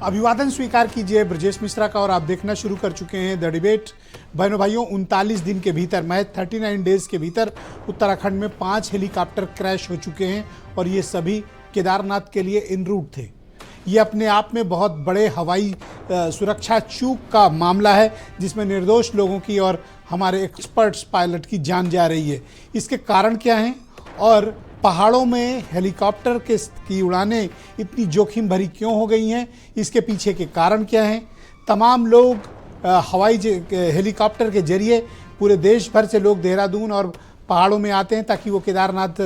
अभिवादन स्वीकार कीजिए ब्रजेश मिश्रा का और आप देखना शुरू कर चुके हैं द डिबेट। बहनों भाइयों, 39 दिन के भीतर, महज 39 डेज के भीतर उत्तराखंड में 5 हेलीकॉप्टर क्रैश हो चुके हैं और ये सभी केदारनाथ के लिए इन रूट थे। ये अपने आप में बहुत बड़े हवाई सुरक्षा चूक का मामला है जिसमें निर्दोष लोगों की और हमारे एक्सपर्ट्स पायलट की जान जा रही है। इसके कारण क्या हैं और पहाड़ों में हेलीकॉप्टर की उड़ानें इतनी जोखिम भरी क्यों हो गई हैं, इसके पीछे के कारण क्या हैं। तमाम लोग हेलीकॉप्टर के जरिए पूरे देश भर से लोग देहरादून और पहाड़ों में आते हैं ताकि वो केदारनाथ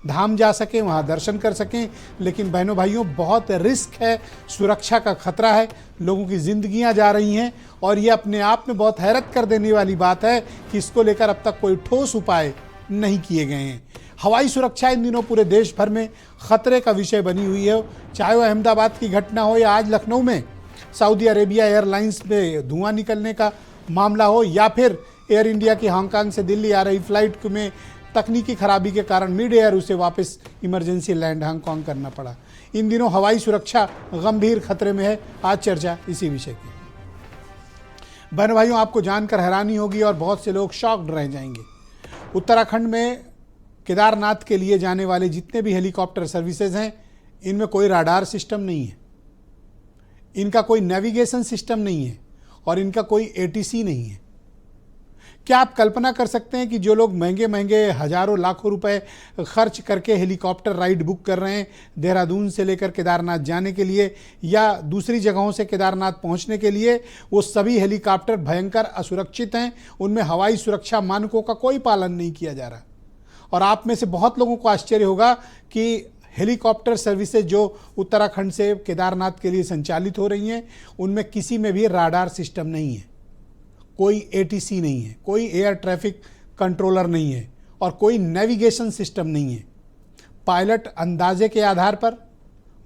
धाम जा सकें, वहाँ दर्शन कर सकें। लेकिन बहनों भाइयों, बहुत रिस्क है, सुरक्षा का खतरा है, लोगों की ज़िंदगियाँ जा रही हैं और ये अपने आप में बहुत हैरत कर देने वाली बात है कि इसको लेकर अब तक कोई ठोस उपाय नहीं किए गए हैं। हवाई सुरक्षा इन दिनों पूरे देश भर में खतरे का विषय बनी हुई है, चाहे वो अहमदाबाद की घटना हो या आज लखनऊ में सऊदी अरेबिया एयरलाइंस में धुआं निकलने का मामला हो या फिर एयर इंडिया की हांगकांग से दिल्ली आ रही फ्लाइट में तकनीकी खराबी के कारण मिड एयर उसे वापस इमरजेंसी लैंड हांगकांग करना पड़ा। इन दिनों हवाई सुरक्षा गंभीर खतरे में है। आज चर्चा इसी विषय की। बहन भाइयों, आपको जानकर हैरानी होगी और बहुत से लोग शॉक्ड रह जाएंगे। उत्तराखंड में केदारनाथ के लिए जाने वाले जितने भी हेलीकॉप्टर सर्विसेज हैं, इनमें कोई राडार सिस्टम नहीं है, इनका कोई नेविगेशन सिस्टम नहीं है और इनका कोई एटीसी नहीं है। क्या आप कल्पना कर सकते हैं कि जो लोग महंगे महंगे हजारों लाखों रुपए खर्च करके हेलीकॉप्टर राइड बुक कर रहे हैं देहरादून से लेकर केदारनाथ जाने के लिए या दूसरी जगहों से केदारनाथ पहुंचने के लिए, वो सभी हेलीकॉप्टर भयंकर असुरक्षित हैं, उनमें हवाई सुरक्षा मानकों का कोई पालन नहीं किया जा रहा। और आप में से बहुत लोगों को आश्चर्य होगा कि हेलीकॉप्टर सर्विसेज जो उत्तराखंड से केदारनाथ के लिए संचालित हो रही हैं, उनमें किसी में भी राडार सिस्टम नहीं है, कोई एटीसी नहीं है, कोई एयर ट्रैफिक कंट्रोलर नहीं है और कोई नेविगेशन सिस्टम नहीं है। पायलट अंदाजे के आधार पर,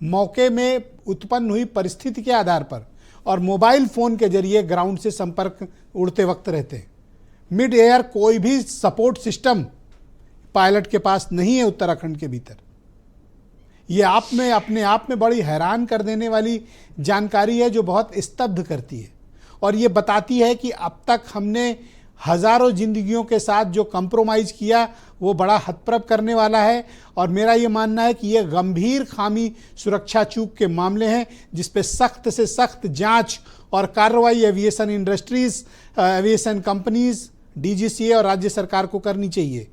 मौके में उत्पन्न हुई परिस्थिति के आधार पर और मोबाइल फ़ोन के जरिए ग्राउंड से संपर्क उड़ते वक्त रहते हैं। मिड एयर कोई भी सपोर्ट सिस्टम पायलट के पास नहीं है उत्तराखंड के भीतर। ये अपने आप में बड़ी हैरान कर देने वाली जानकारी है जो बहुत स्तब्ध करती है और ये बताती है कि अब तक हमने हज़ारों जिंदगियों के साथ जो कंप्रोमाइज़ किया वो बड़ा हतप्रभ करने वाला है। और मेरा ये मानना है कि ये गंभीर खामी सुरक्षा चूक के मामले हैं जिस पे सख्त से सख्त जांच और कार्रवाई aviation industries, aviation companies, DGCA और राज्य सरकार को करनी चाहिए।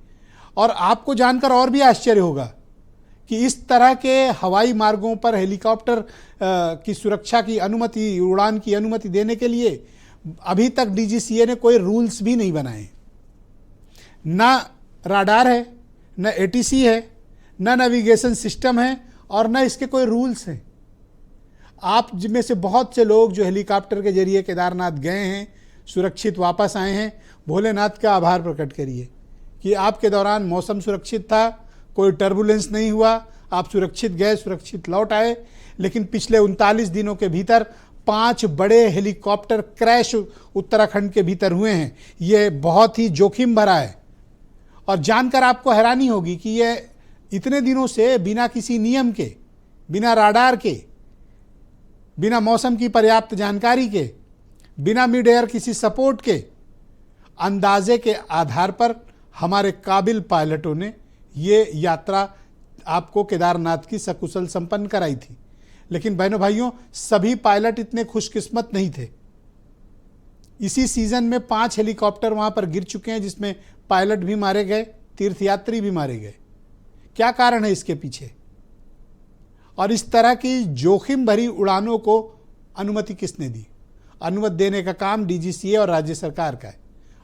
और आपको जानकर और भी आश्चर्य होगा कि इस तरह के हवाई मार्गों पर हेलीकॉप्टर की सुरक्षा की अनुमति, उड़ान की अनुमति देने के लिए अभी तक डीजीसीए ने कोई रूल्स भी नहीं बनाए। ना राडार है, ना एटीसी है, ना नेविगेशन सिस्टम है और ना इसके कोई रूल्स हैं। आप जिनमें से बहुत से लोग जो हेलीकॉप्टर के जरिए केदारनाथ गए हैं, सुरक्षित वापस आए हैं, भोलेनाथ का आभार प्रकट करिए कि आपके दौरान मौसम सुरक्षित था, कोई टर्बुलेंस नहीं हुआ, आप सुरक्षित गए, सुरक्षित लौट आए। लेकिन पिछले 39 दिनों के भीतर 5 बड़े हेलीकॉप्टर क्रैश उत्तराखंड के भीतर हुए हैं। ये बहुत ही जोखिम भरा है और जानकर आपको हैरानी होगी कि ये इतने दिनों से बिना किसी नियम के, बिना राडार के, बिना मौसम की पर्याप्त जानकारी के, बिना मिड एयर किसी सपोर्ट के, अंदाजे के आधार पर हमारे काबिल पायलटों ने ये यात्रा आपको केदारनाथ की सकुशल संपन्न कराई थी। लेकिन बहनों भाइयों, सभी पायलट इतने खुशकिस्मत नहीं थे। इसी सीजन में 5 हेलीकॉप्टर वहां पर गिर चुके हैं जिसमें पायलट भी मारे गए, तीर्थयात्री भी मारे गए। क्या कारण है इसके पीछे? और इस तरह की जोखिम भरी उड़ानों को अनुमति किसने दी? अनुमति देने का काम डीजीसीए और राज्य सरकार का है।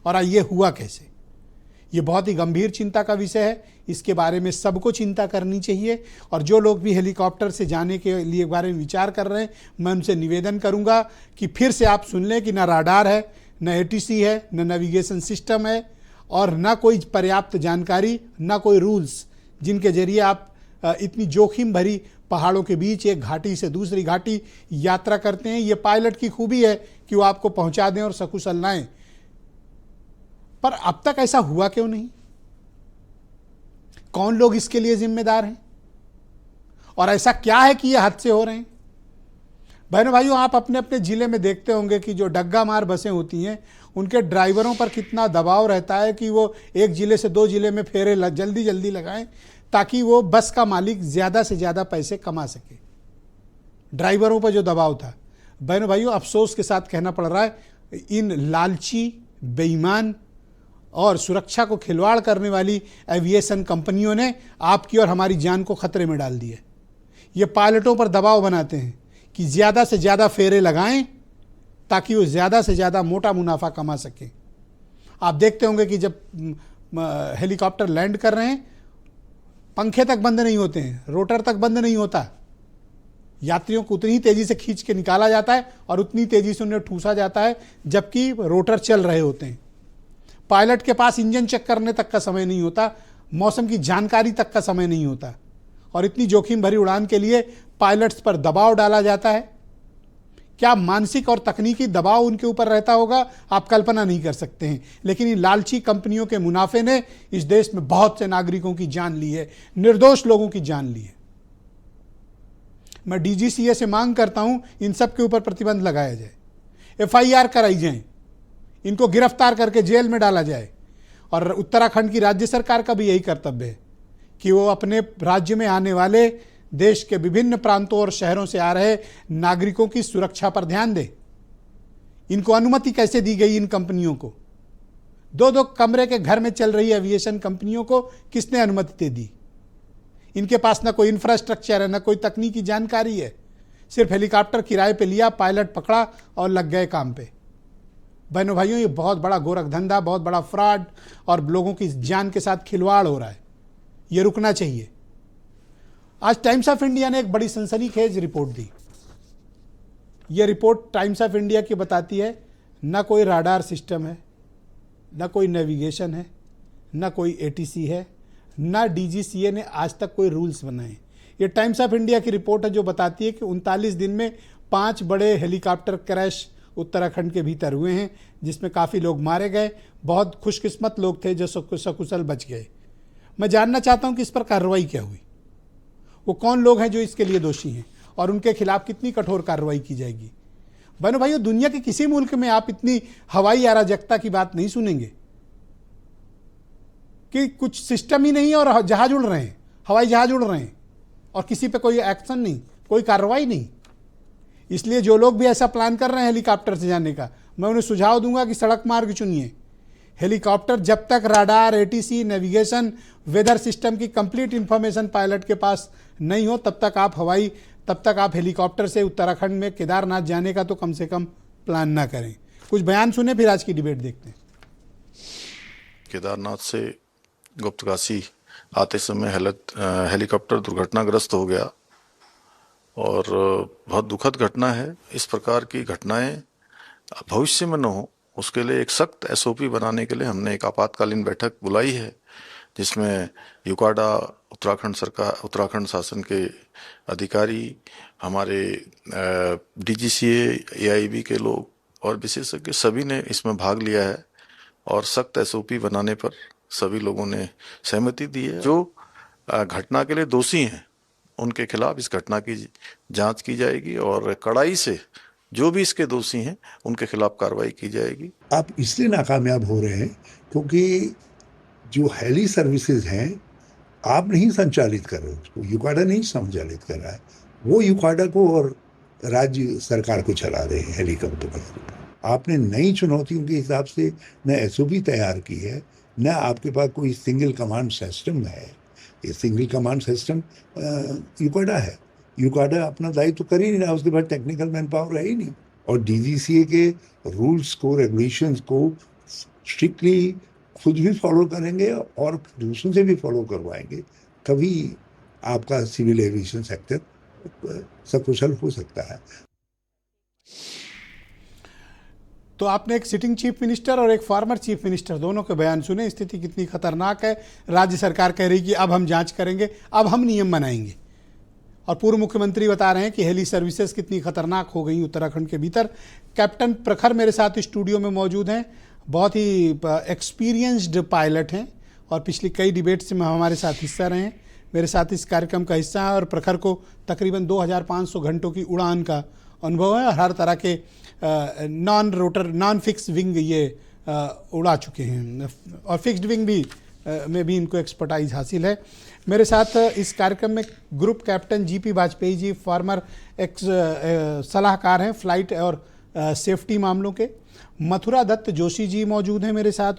और ये हुआ कैसे? ये बहुत ही गंभीर चिंता का विषय है। इसके बारे में सबको चिंता करनी चाहिए और जो लोग भी हेलीकॉप्टर से जाने के लिए बारे में विचार कर रहे हैं, मैं उनसे निवेदन करूंगा कि फिर से आप सुन लें कि ना राडार है, ना एटीसी है, ना नेविगेशन सिस्टम है और ना कोई पर्याप्त जानकारी, ना कोई रूल्स जिनके जरिए आप इतनी जोखिम भरी पहाड़ों के बीच एक घाटी से दूसरी घाटी यात्रा करते हैं। ये पायलट की खूबी है कि वो आपको पहुंचा दें और सकुशल लाएं। पर अब तक ऐसा हुआ क्यों नहीं? कौन लोग इसके लिए जिम्मेदार हैं और ऐसा क्या है कि ये हादसे हो रहे हैं? बहनों भाइयों, आप अपने अपने ज़िले में देखते होंगे कि जो डग्गा मार बसें होती हैं उनके ड्राइवरों पर कितना दबाव रहता है कि वो एक ज़िले से दो ज़िले में फेरे जल्दी जल्दी लगाएं ताकि वो बस का मालिक ज़्यादा से ज़्यादा पैसे कमा सके। ड्राइवरों पर जो दबाव था, बहनों भाइयों, अफसोस के साथ कहना पड़ रहा है, इन लालची, बेईमान और सुरक्षा को खिलवाड़ करने वाली एविएशन कंपनियों ने आपकी और हमारी जान को खतरे में डाल दिया। ये पायलटों पर दबाव बनाते हैं कि ज़्यादा से ज़्यादा फेरे लगाएं ताकि वो ज़्यादा से ज़्यादा मोटा मुनाफा कमा सकें। आप देखते होंगे कि जब हेलीकॉप्टर लैंड कर रहे हैं, पंखे तक बंद नहीं होते हैं, रोटर तक बंद नहीं होता, यात्रियों को उतनी तेज़ी से खींच के निकाला जाता है और उतनी तेज़ी से उन्हें ठूसा जाता है जबकि रोटर चल रहे होते हैं। पायलट के पास इंजन चेक करने तक का समय नहीं होता, मौसम की जानकारी तक का समय नहीं होता, और इतनी जोखिम भरी उड़ान के लिए पायलट्स पर दबाव डाला जाता है। क्या मानसिक और तकनीकी दबाव उनके ऊपर रहता होगा, आप कल्पना नहीं कर सकते हैं। लेकिन इन लालची कंपनियों के मुनाफे ने इस देश में बहुत से नागरिकों की जान ली है, निर्दोष लोगों की जान ली है। मैं डीजीसीए से मांग करता हूं, इन सब के ऊपर प्रतिबंध लगाया जाए, एफआईआर कराई जाए, इनको गिरफ्तार करके जेल में डाला जाए। और उत्तराखंड की राज्य सरकार का भी यही कर्तव्य है कि वो अपने राज्य में आने वाले देश के विभिन्न प्रांतों और शहरों से आ रहे नागरिकों की सुरक्षा पर ध्यान दे। इनको अनुमति कैसे दी गई? इन कंपनियों को दो दो कमरे के घर में चल रही एविएशन कंपनियों को किसने अनुमति दे दी? इनके पास ना कोई इंफ्रास्ट्रक्चर है, ना कोई तकनीकी जानकारी है, सिर्फ हेलीकॉप्टर किराए पे लिया, पायलट पकड़ा और लग गए काम पे। बहनों भाइयों, ये बहुत बड़ा गोरख धंधा, बहुत बड़ा फ्रॉड और लोगों की जान के साथ खिलवाड़ हो रहा है। ये रुकना चाहिए। आज टाइम्स ऑफ इंडिया ने एक बड़ी सनसनीखेज रिपोर्ट दी। ये रिपोर्ट टाइम्स ऑफ इंडिया की बताती है, ना कोई राडार सिस्टम है, ना कोई नेविगेशन है, ना कोई एटीसी है, ना डीजीसीए ने आज तक कोई रूल्स बनाए। ये टाइम्स ऑफ इंडिया की रिपोर्ट है जो बताती है कि 39 दिन में 5 बड़े हेलीकॉप्टर क्रैश उत्तराखंड के भीतर हुए हैं, जिसमें काफ़ी लोग मारे गए। बहुत खुशकिस्मत लोग थे जो सकुशल बच गए। मैं जानना चाहता हूं कि इस पर कार्रवाई क्या हुई, वो कौन लोग हैं जो इसके लिए दोषी हैं और उनके खिलाफ कितनी कठोर कार्रवाई की जाएगी। बहनों भाइयों, दुनिया के किसी मुल्क में आप इतनी हवाई अराजकता की बात नहीं सुनेंगे कि कुछ सिस्टम ही नहीं है और जहाज उड़ रहे हैं, हवाई जहाज उड़ रहे हैं और किसी पे कोई एक्शन नहीं, कोई कार्रवाई नहीं। इसलिए जो लोग भी ऐसा प्लान कर रहे हैं हेलीकॉप्टर से जाने का, मैं उन्हें सुझाव दूंगा कि सड़क मार्ग चुनिए। हेलीकॉप्टर जब तक radar, ATC, navigation, weather system की कंप्लीट इंफॉर्मेशन पायलट के पास नहीं हो, तब तक आप हेलीकॉप्टर से उत्तराखंड में केदारनाथ जाने का तो कम से कम प्लान ना करें। कुछ बयान सुने, फिर आज की डिबेट देखते हैं। केदारनाथ से गुप्तकाशी आते समय हेलीकॉप्टर दुर्घटनाग्रस्त हो गया और बहुत दुखद घटना है। इस प्रकार की घटनाएं भविष्य में न हो, उसके लिए एक सख्त एसओपी बनाने के लिए हमने एक आपातकालीन बैठक बुलाई है, जिसमें यूकाडा, उत्तराखंड सरकार, उत्तराखंड शासन के अधिकारी, हमारे डीजीसीए, एआईबी के लोग और विशेषज्ञ सभी ने इसमें भाग लिया है और सख्त एसओपी बनाने पर सभी लोगों ने सहमति दी है। जो घटना के लिए दोषी हैं उनके खिलाफ इस घटना की जांच की जाएगी और कड़ाई से जो भी इसके दोषी हैं उनके खिलाफ कार्रवाई की जाएगी। आप इसलिए नाकामयाब हो रहे हैं क्योंकि जो हेली सर्विसेज हैं आप नहीं संचालित कर रहे हो, उसको यूकाडा नहीं संचालित कर रहा है, वो यूकाडा को और राज्य सरकार को चला रहे हैं हेलीकॉप्टर। आपने नई चुनौतियों के हिसाब से न एसओपी तैयार की है, न आपके पास कोई सिंगल कमांड सिस्टम है। ये सिंगल कमांड सिस्टम यूकाडा है, यूकाडा अपना दायित्व कर ही नहीं रहा, उसके बाद टेक्निकल मैन पावर है ही नहीं। और डीजीसीए के रूल्स को, रेगुलेशंस को स्ट्रिक्टली खुद भी फॉलो करेंगे और दूसरों से भी फॉलो करवाएंगे, तभी आपका सिविल एविएशन सेक्टर सकुशल हो सकता है। तो आपने एक सिटिंग चीफ मिनिस्टर और एक फॉर्मर चीफ मिनिस्टर दोनों के बयान सुने। स्थिति कितनी खतरनाक है। राज्य सरकार कह रही कि अब हम जांच करेंगे, अब हम नियम बनाएंगे, और पूर्व मुख्यमंत्री बता रहे हैं कि हेली सर्विसेज कितनी खतरनाक हो गई उत्तराखंड के भीतर। कैप्टन प्रखर मेरे साथ स्टूडियो में मौजूद हैं, बहुत ही एक्सपीरियंस्ड पायलट हैं और पिछली कई डिबेट्स में हमारे साथ हिस्सा रहे हैं, मेरे साथ इस कार्यक्रम का हिस्सा है और प्रखर को तकरीबन 2500 घंटों की उड़ान का अनुभव है और हर तरह के नॉन फिक्स विंग ये उड़ा चुके हैं और फिक्स्ड विंग भी में भी इनको एक्सपर्टाइज हासिल है। मेरे साथ इस कार्यक्रम में group captain GP Vajpayee ji, farmer x सलाहकार हैं फ्लाइट और सेफ्टी मामलों के। मथुरा दत्त जोशी जी मौजूद हैं मेरे साथ,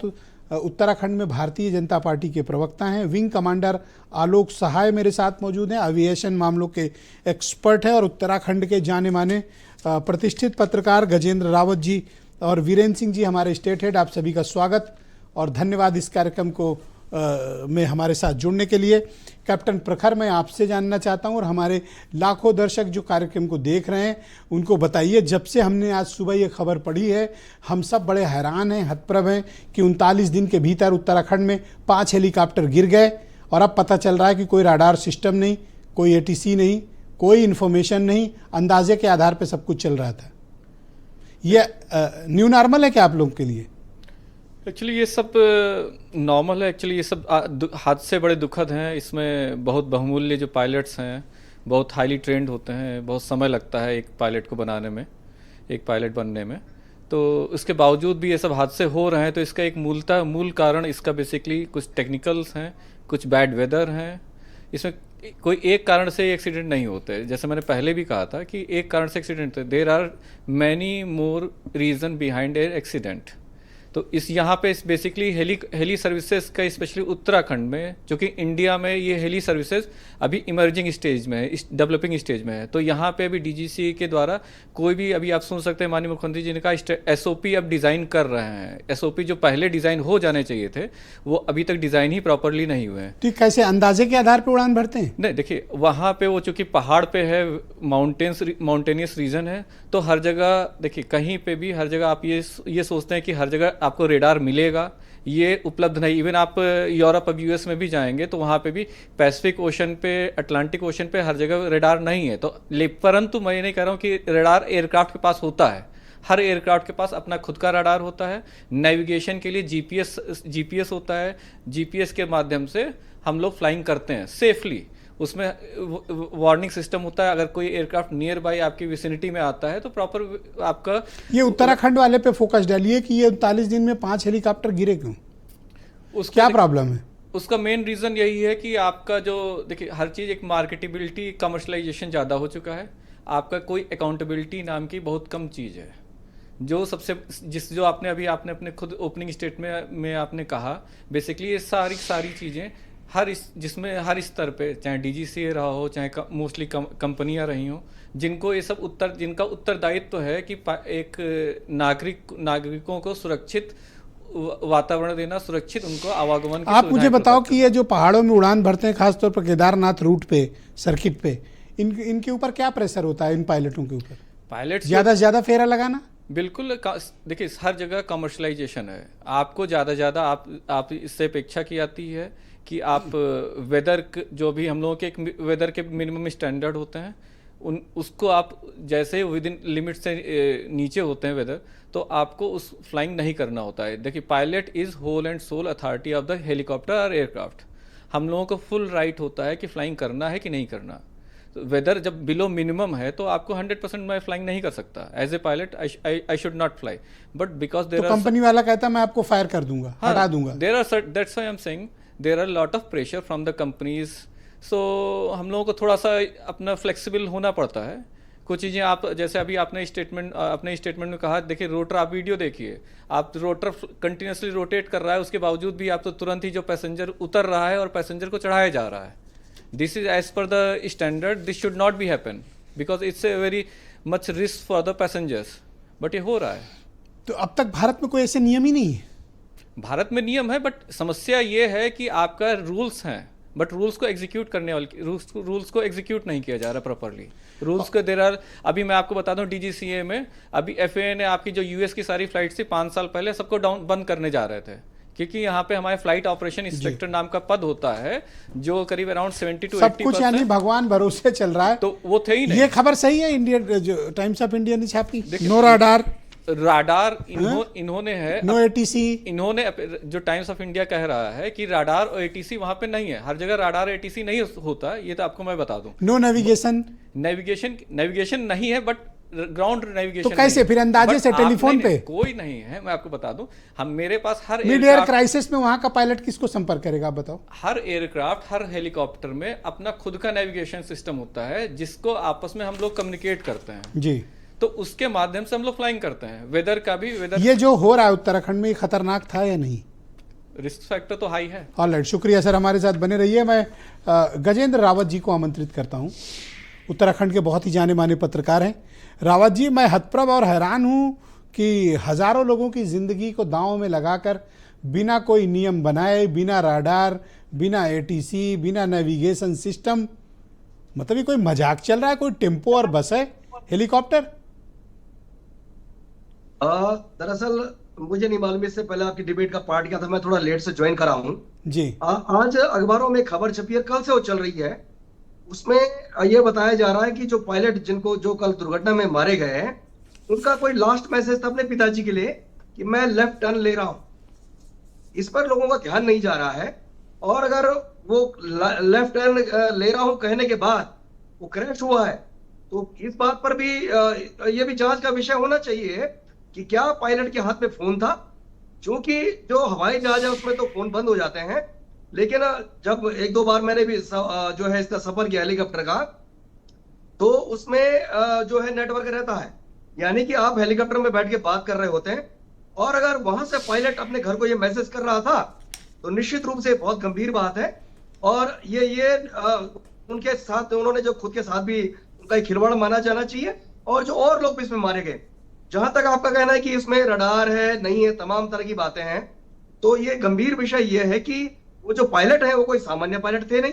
उत्तराखंड में भारतीय जनता पार्टी के प्रवक्ता हैं। विंग कमांडर आलोक सहाय मेरे साथ मौजूद हैं, एविएशन मामलों के एक्सपर्ट हैं। और उत्तराखंड के जाने माने प्रतिष्ठित पत्रकार गजेंद्र रावत जी और वीरेंद्र सिंह जी हमारे स्टेट हेड। आप सभी का स्वागत और धन्यवाद इस कार्यक्रम को में हमारे साथ जुड़ने के लिए। कैप्टन प्रखर, मैं आपसे जानना चाहता हूं और हमारे लाखों दर्शक जो कार्यक्रम को देख रहे हैं उनको बताइए, जब से हमने आज सुबह ये खबर पढ़ी है हम सब बड़े हैरान हैं, हतप्रभ हैं कि 39 दिन के भीतर उत्तराखंड में 5 हेलीकॉप्टर गिर गए और अब पता चल रहा है कि कोई राडार सिस्टम नहीं, कोई एटीसी नहीं, कोई इन्फॉर्मेशन नहीं, अंदाजे के आधार पर सब कुछ चल रहा था। ये न्यू नॉर्मल है क्या आप लोगों के लिए? एक्चुअली ये सब नॉर्मल है। एक्चुअली ये सब हादसे बड़े दुखद हैं। इसमें बहुत बहुमूल्य जो पायलट्स हैं बहुत हाईली ट्रेंड होते हैं, बहुत समय लगता है एक पायलट को बनाने में, एक पायलट बनने में। तो उसके बावजूद भी ये सब हादसे हो रहे हैं। तो इसका एक मूल कारण इसका बेसिकली कुछ टेक्निकल्स हैं, कुछ बैड वेदर हैं। इसमें कोई एक कारण से एक्सीडेंट नहीं होते। जैसे मैंने पहले भी कहा था कि एक कारण से एक्सीडेंट होते, there are many more reason behind a accident. तो इस यहाँ पे बेसिकली हेली सर्विसेज का स्पेशली उत्तराखंड में, जो कि इंडिया में ये हेली सर्विसेज अभी इमर्जिंग स्टेज में है, डेवलपिंग स्टेज में है। तो यहाँ पे अभी डीजीसीए के द्वारा कोई भी, अभी आप सुन सकते हैं माननीय मुख्यमंत्री जी ने कहा एसओपी अब डिज़ाइन कर रहे हैं। एसओपी जो पहले डिज़ाइन हो जाने चाहिए थे वो अभी तक डिज़ाइन ही प्रॉपरली नहीं हुए हैं। तो कैसे अंदाजे के आधार पर उड़ान भरते हैं? नहीं, देखिए वहाँ पे वो चूँकि पहाड़ पे है, माउंटेनियस रीजन है, तो हर जगह देखिए कहीं पे भी हर जगह आप ये सोचते हैं कि हर जगह आपको रेडार मिलेगा, ये उपलब्ध नहीं। इवन आप यूरोप अब यूएस में भी जाएंगे तो वहाँ पे भी पैसिफिक ओशन पे, अटलांटिक ओशन पे हर जगह रेडार नहीं है। तो परंतु मैं ये नहीं कह रहा हूँ कि रेडार एयरक्राफ्ट के पास होता है। हर एयरक्राफ्ट के पास अपना खुद का रडार होता है। नेविगेशन के लिए जीपीएस होता है। जीपीएस के माध्यम से हम लोग फ्लाइंग करते हैं सेफली। उसमें वार्निंग सिस्टम होता है। अगर कोई एयरक्राफ्ट नियर बाई आपकी विसिनिटी में आता है तो प्रॉपर आपका। ये उत्तराखंड वाले पे फोकस डालिए कि ये 39 दिन में 5 हेलीकॉप्टर गिरे क्यों, क्या प्रॉब्लम है? उसका मेन रीज़न यही है कि आपका जो देखिए हर चीज़ एक मार्केटेबिलिटी, कमर्शलाइजेशन ज़्यादा हो चुका है। आपका कोई अकाउंटेबिलिटी नाम की बहुत कम चीज़ है। जो सबसे जो आपने अपने खुद ओपनिंग स्टेटमेंट में आपने कहा, बेसिकली ये सारी चीज़ें हर स्तर पे, चाहे डीजीसीए रहा हो, चाहे मोस्टली कंपनियां रही हों, जिनको ये सब जिनका उत्तरदायित्व तो है कि एक नागरिकों को सुरक्षित वातावरण देना, सुरक्षित उनको आवागमन की। आप मुझे बताओ कि ये जो पहाड़ों में उड़ान भरते हैं, खासतौर पर केदारनाथ रूट पे, सर्किट पे, इनके ऊपर क्या प्रेशर होता है? इन पायलटों के ऊपर पायलट ज़्यादा से ज़्यादा फेरा लगाना? बिल्कुल। देखिए हर जगह कमर्शलाइजेशन है। आपको ज़्यादा ज़्यादा आप इससे अपेक्षा की जाती है कि आप वेदर, जो भी हम लोगों के एक वेदर के मिनिमम स्टैंडर्ड होते हैं, उसको आप जैसे विद इन लिमिट से नीचे होते हैं वेदर, तो आपको उस फ्लाइंग नहीं करना होता है। देखिए pilot is whole and sole authority of the helicopter और एयरक्राफ्ट। हम लोगों को फुल राइट होता है कि फ्लाइंग करना है कि नहीं करना। तो वेदर जब बिलो मिनिमम है तो आपको 100% मैं फ्लाइंग नहीं कर सकता। As a pilot I should not fly, but because there are, company वाला कहता है मैं आपको फायर कर दूंगा, हटा दूंगा। There are, that's why I am saying there are lot of pressure from the companies. So हम लोगों को थोड़ा सा अपना फ्लेक्सिबल होना पड़ता है। कुछ चीज़ें आप जैसे अभी अपने स्टेटमेंट में कहा, देखिए रोटर, आप वीडियो देखिए, आप रोटर कंटिन्यूसली रोटेट कर रहा है, उसके बावजूद भी आप तो तुरंत ही जो पैसेंजर उतर रहा है और पैसेंजर को चढ़ाया जा रहा है। This is as per the standard, this should not be happen because it's a very much risk for the passengers, but ये हो रहा है। तो अब तक भारत में कोई ऐसे नियम ही नहीं है? भारत में नियम है, बट समस्या ये है कि आपका रूल्स हैं, बट रूल्स को एग्जीक्यूट करने वाले रूल्स को एग्जीक्यूट नहीं किया जा रहा प्रॉपरली। रूल्स को देर आर, अभी मैं आपको बता दूं डीजीसीए में अभी एफएए ने आपकी जो यूएस की सारी फ्लाइट थी 5 साल पहले सबको बंद करने जा रहे थे, क्योंकि यहाँ पे हमारे फ्लाइट ऑपरेशन इंस्पेक्टर नाम का पद होता है जो करीब अराउंड 70 to 80%, सब कुछ यानी भगवान भरोसे चल रहा है। तो वो थे ही नहीं। ये खबर सही है? इंडियन जो टाइम्स ऑफ इंडिया ने छापी, नो राडार इन्होंने है, नो एटीसी। इन्होंने जो टाइम्स ऑफ इंडिया कह रहा है कि राडार और एटीसी वहां पे नहीं है। हर जगह राडार एटीसी नहीं होता, ये तो आपको मैं बता दूं। नो नेविगेशन नहीं है, बट ग्राउंड नेविगेशन तो कैसे फिर अंदाजे से टेलीफोन पे? कोई नहीं है, मैं आपको बता दूं, हम मेरे पास हर मिड एयर एयरक्राफ्ट, क्राइसिस में वहां का पायलट किसको संपर्क करेगा आप बताओ? हर एयरक्राफ्ट, हर हेलीकॉप्टर में अपना खुद का नेविगेशन सिस्टम होता है जिसको आपस में हम लोग कम्युनिकेट करते हैं, जी। तो उसके माध्यम से हम लोग फ्लाइंग करते हैं। वेदर का भी, वेदर ये जो हो रहा है उत्तराखंड में, ये खतरनाक था या नहीं? रिस्क फैक्टर तो हाई है। ऑलराइट, शुक्रिया सर, हमारे साथ बने रहिए। मैं गजेंद्र रावत जी को आमंत्रित करता हूं, उत्तराखंड के बहुत ही जाने माने पत्रकार हैं। रावत जी, मैं हतप्रभ और हैरान हूं कि हजारों लोगों की जिंदगी को दांव में लगाकर बिना कोई नियम बनाए, बिना राडार, बिना एटीसी, बिना नेविगेशन सिस्टम, मतलब ये कोई मजाक चल रहा है? कोई टेम्पो और बस है, हेलीकॉप्टर? दरअसल मुझे नहीं मालूम, इससे पहले आपकी डिबेट का पार्ट क्या था, मैं थोड़ा लेट से ज्वाइन करा हूं जी। आज अखबारों में खबर छपी है, कल से वो चल रही है, उसमें ये बताया जा रहा है कि जो पायलट जिनको जो कल दुर्घटना में मारे गए हैं, उनका कोई लास्ट मैसेज था अपने पिताजी के लिए कि मैं लेफ्ट टर्न ले रहा हूं। इस पर लोगों का ध्यान नहीं जा रहा है, और अगर वो लेफ्ट टर्न ले रहा हूं कहने के बाद वो क्रैश हुआ है, तो इस बात पर भी ये भी जांच का विषय होना चाहिए कि क्या पायलट के हाथ में फोन था, क्योंकि जो हवाई जहाज है उसमें तो फोन बंद हो जाते हैं, लेकिन जब एक दो बार मैंने भी जो है इसका सफर किया हेलीकॉप्टर का, तो उसमें जो है नेटवर्क रहता है, यानी कि आप हेलीकॉप्टर में बैठ के बात कर रहे होते हैं, और अगर वहां से पायलट अपने घर को ये मैसेज कर रहा था तो निश्चित रूप से बहुत गंभीर बात है। और ये उनके साथ उन्होंने जो खुद के साथ भी उनका एक खिलवाड़ माना जाना चाहिए, और जो और लोग भी इसमें मारे गए। जहां तक आपका कहना है कि इसमें रडार है, नहीं है, तमाम तरह की बातें हैं, तो ये गंभीर विषय ये है कि वो जो पायलट है वो कोई सामान्य पायलट थे नहीं,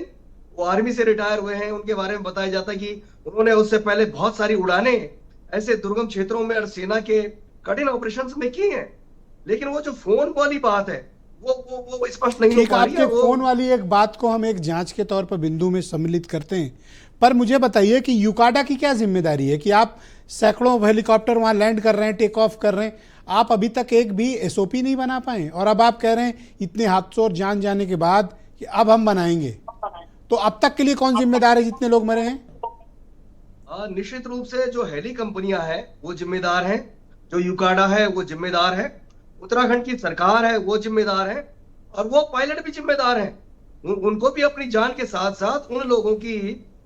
वो आर्मी से रिटायर हुए हैं। उनके बारे में बताया जाता है कि उन्होंने उससे पहले बहुत सारी उड़ानें ऐसे दुर्गम क्षेत्रों में और सेना के कठिन ऑपरेशंस में की हैं, लेकिन वो जो फोन वाली बात है वो स्पष्ट नहीं हो ठीक, पा रही है। आपके फोन वाली एक बात को हम एक जांच के तौर पर बिंदु में सम्मिलित करते हैं, पर मुझे बताइए कि यूकाडा की क्या जिम्मेदारी है कि आप सैकड़ों हेलीकॉप्टर वहां लैंड कर रहे हैं, टेक ऑफ कर रहे हैं, आप अभी तक एक भी एसओपी नहीं बना पाए, और अब आप कह रहे हैं इतने हादसों और जान जाने के बाद कि अब हम बनाएंगे, तो अब तक के लिए कौन जिम्मेदार है जितने लोग मरे हैं? निश्चित रूप से जो हेली कंपनियां हैं वो जिम्मेदार हैं, जो यूकाडा है वो जिम्मेदार है, उत्तराखंड की सरकार है वो जिम्मेदार है, और वो पायलट भी जिम्मेदार हैं। उनको भी अपनी जान के साथ साथ उन लोगों की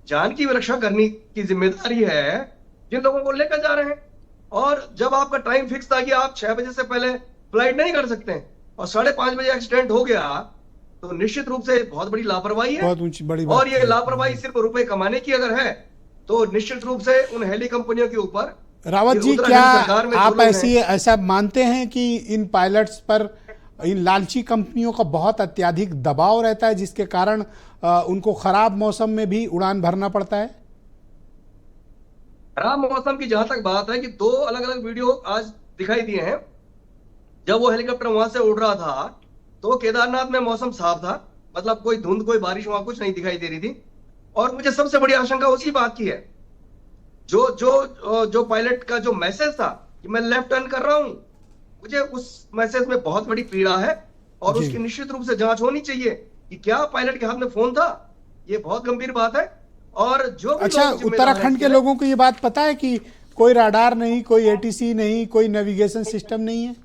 जान की रक्षा करने की जिम्मेदारी है जिन लोगों को लेकर जा रहे हैं। और जब आपका टाइम फिक्स था कि आप 6 बजे से पहले फ्लाइट नहीं कर सकते हैं और 5:30 बजे एक्सीडेंट हो गया, तो निश्चित रूप से बहुत बड़ी लापरवाही है। बहुत ऊंची बड़ी बात और ये है। लापरवाही सिर्फ रुपए कमाने की अगर है तो निश्चित रूप से उन हेली कंपनियों के ऊपर, रावत जी, उत्तराखंड क्या सरकार में जो आप लोग ऐसा मानते हैं कि इन पायलट्स पर, इन लालची कंपनियों का बहुत अत्यधिक दबाव रहता है जिसके कारण उनको खराब मौसम में भी उड़ान भरना पड़ता है? खराब मौसम की जहां तक बात है कि 2 अलग अलग वीडियो आज दिखाई दिए हैं। जब वो हेलीकॉप्टर वहां से उड़ रहा था तो केदारनाथ में मौसम साफ था, मतलब कोई धुंध, कोई बारिश वहां कुछ नहीं दिखाई दे रही थी। और मुझे सबसे बड़ी आशंका उसी बात की है, जो पायलट का जो मैसेज था कि मैं लेफ्ट टर्न कर रहा हूं, मुझे उस मैसेज में बहुत बड़ी पीड़ा है, और जी। उसकी निश्चित रूप से जांच होनी चाहिए कि क्या पायलट के हाथ में फोन था। ये बहुत गंभीर बात है। और जो भी अच्छा, लोग जिम्मेदार हैं उत्तराखंड के इसके, लोगों को ये बात पता है कि कोई राडार नहीं, कोई एटीसी नहीं, कोई नेविगेशन सिस्टम नहीं है,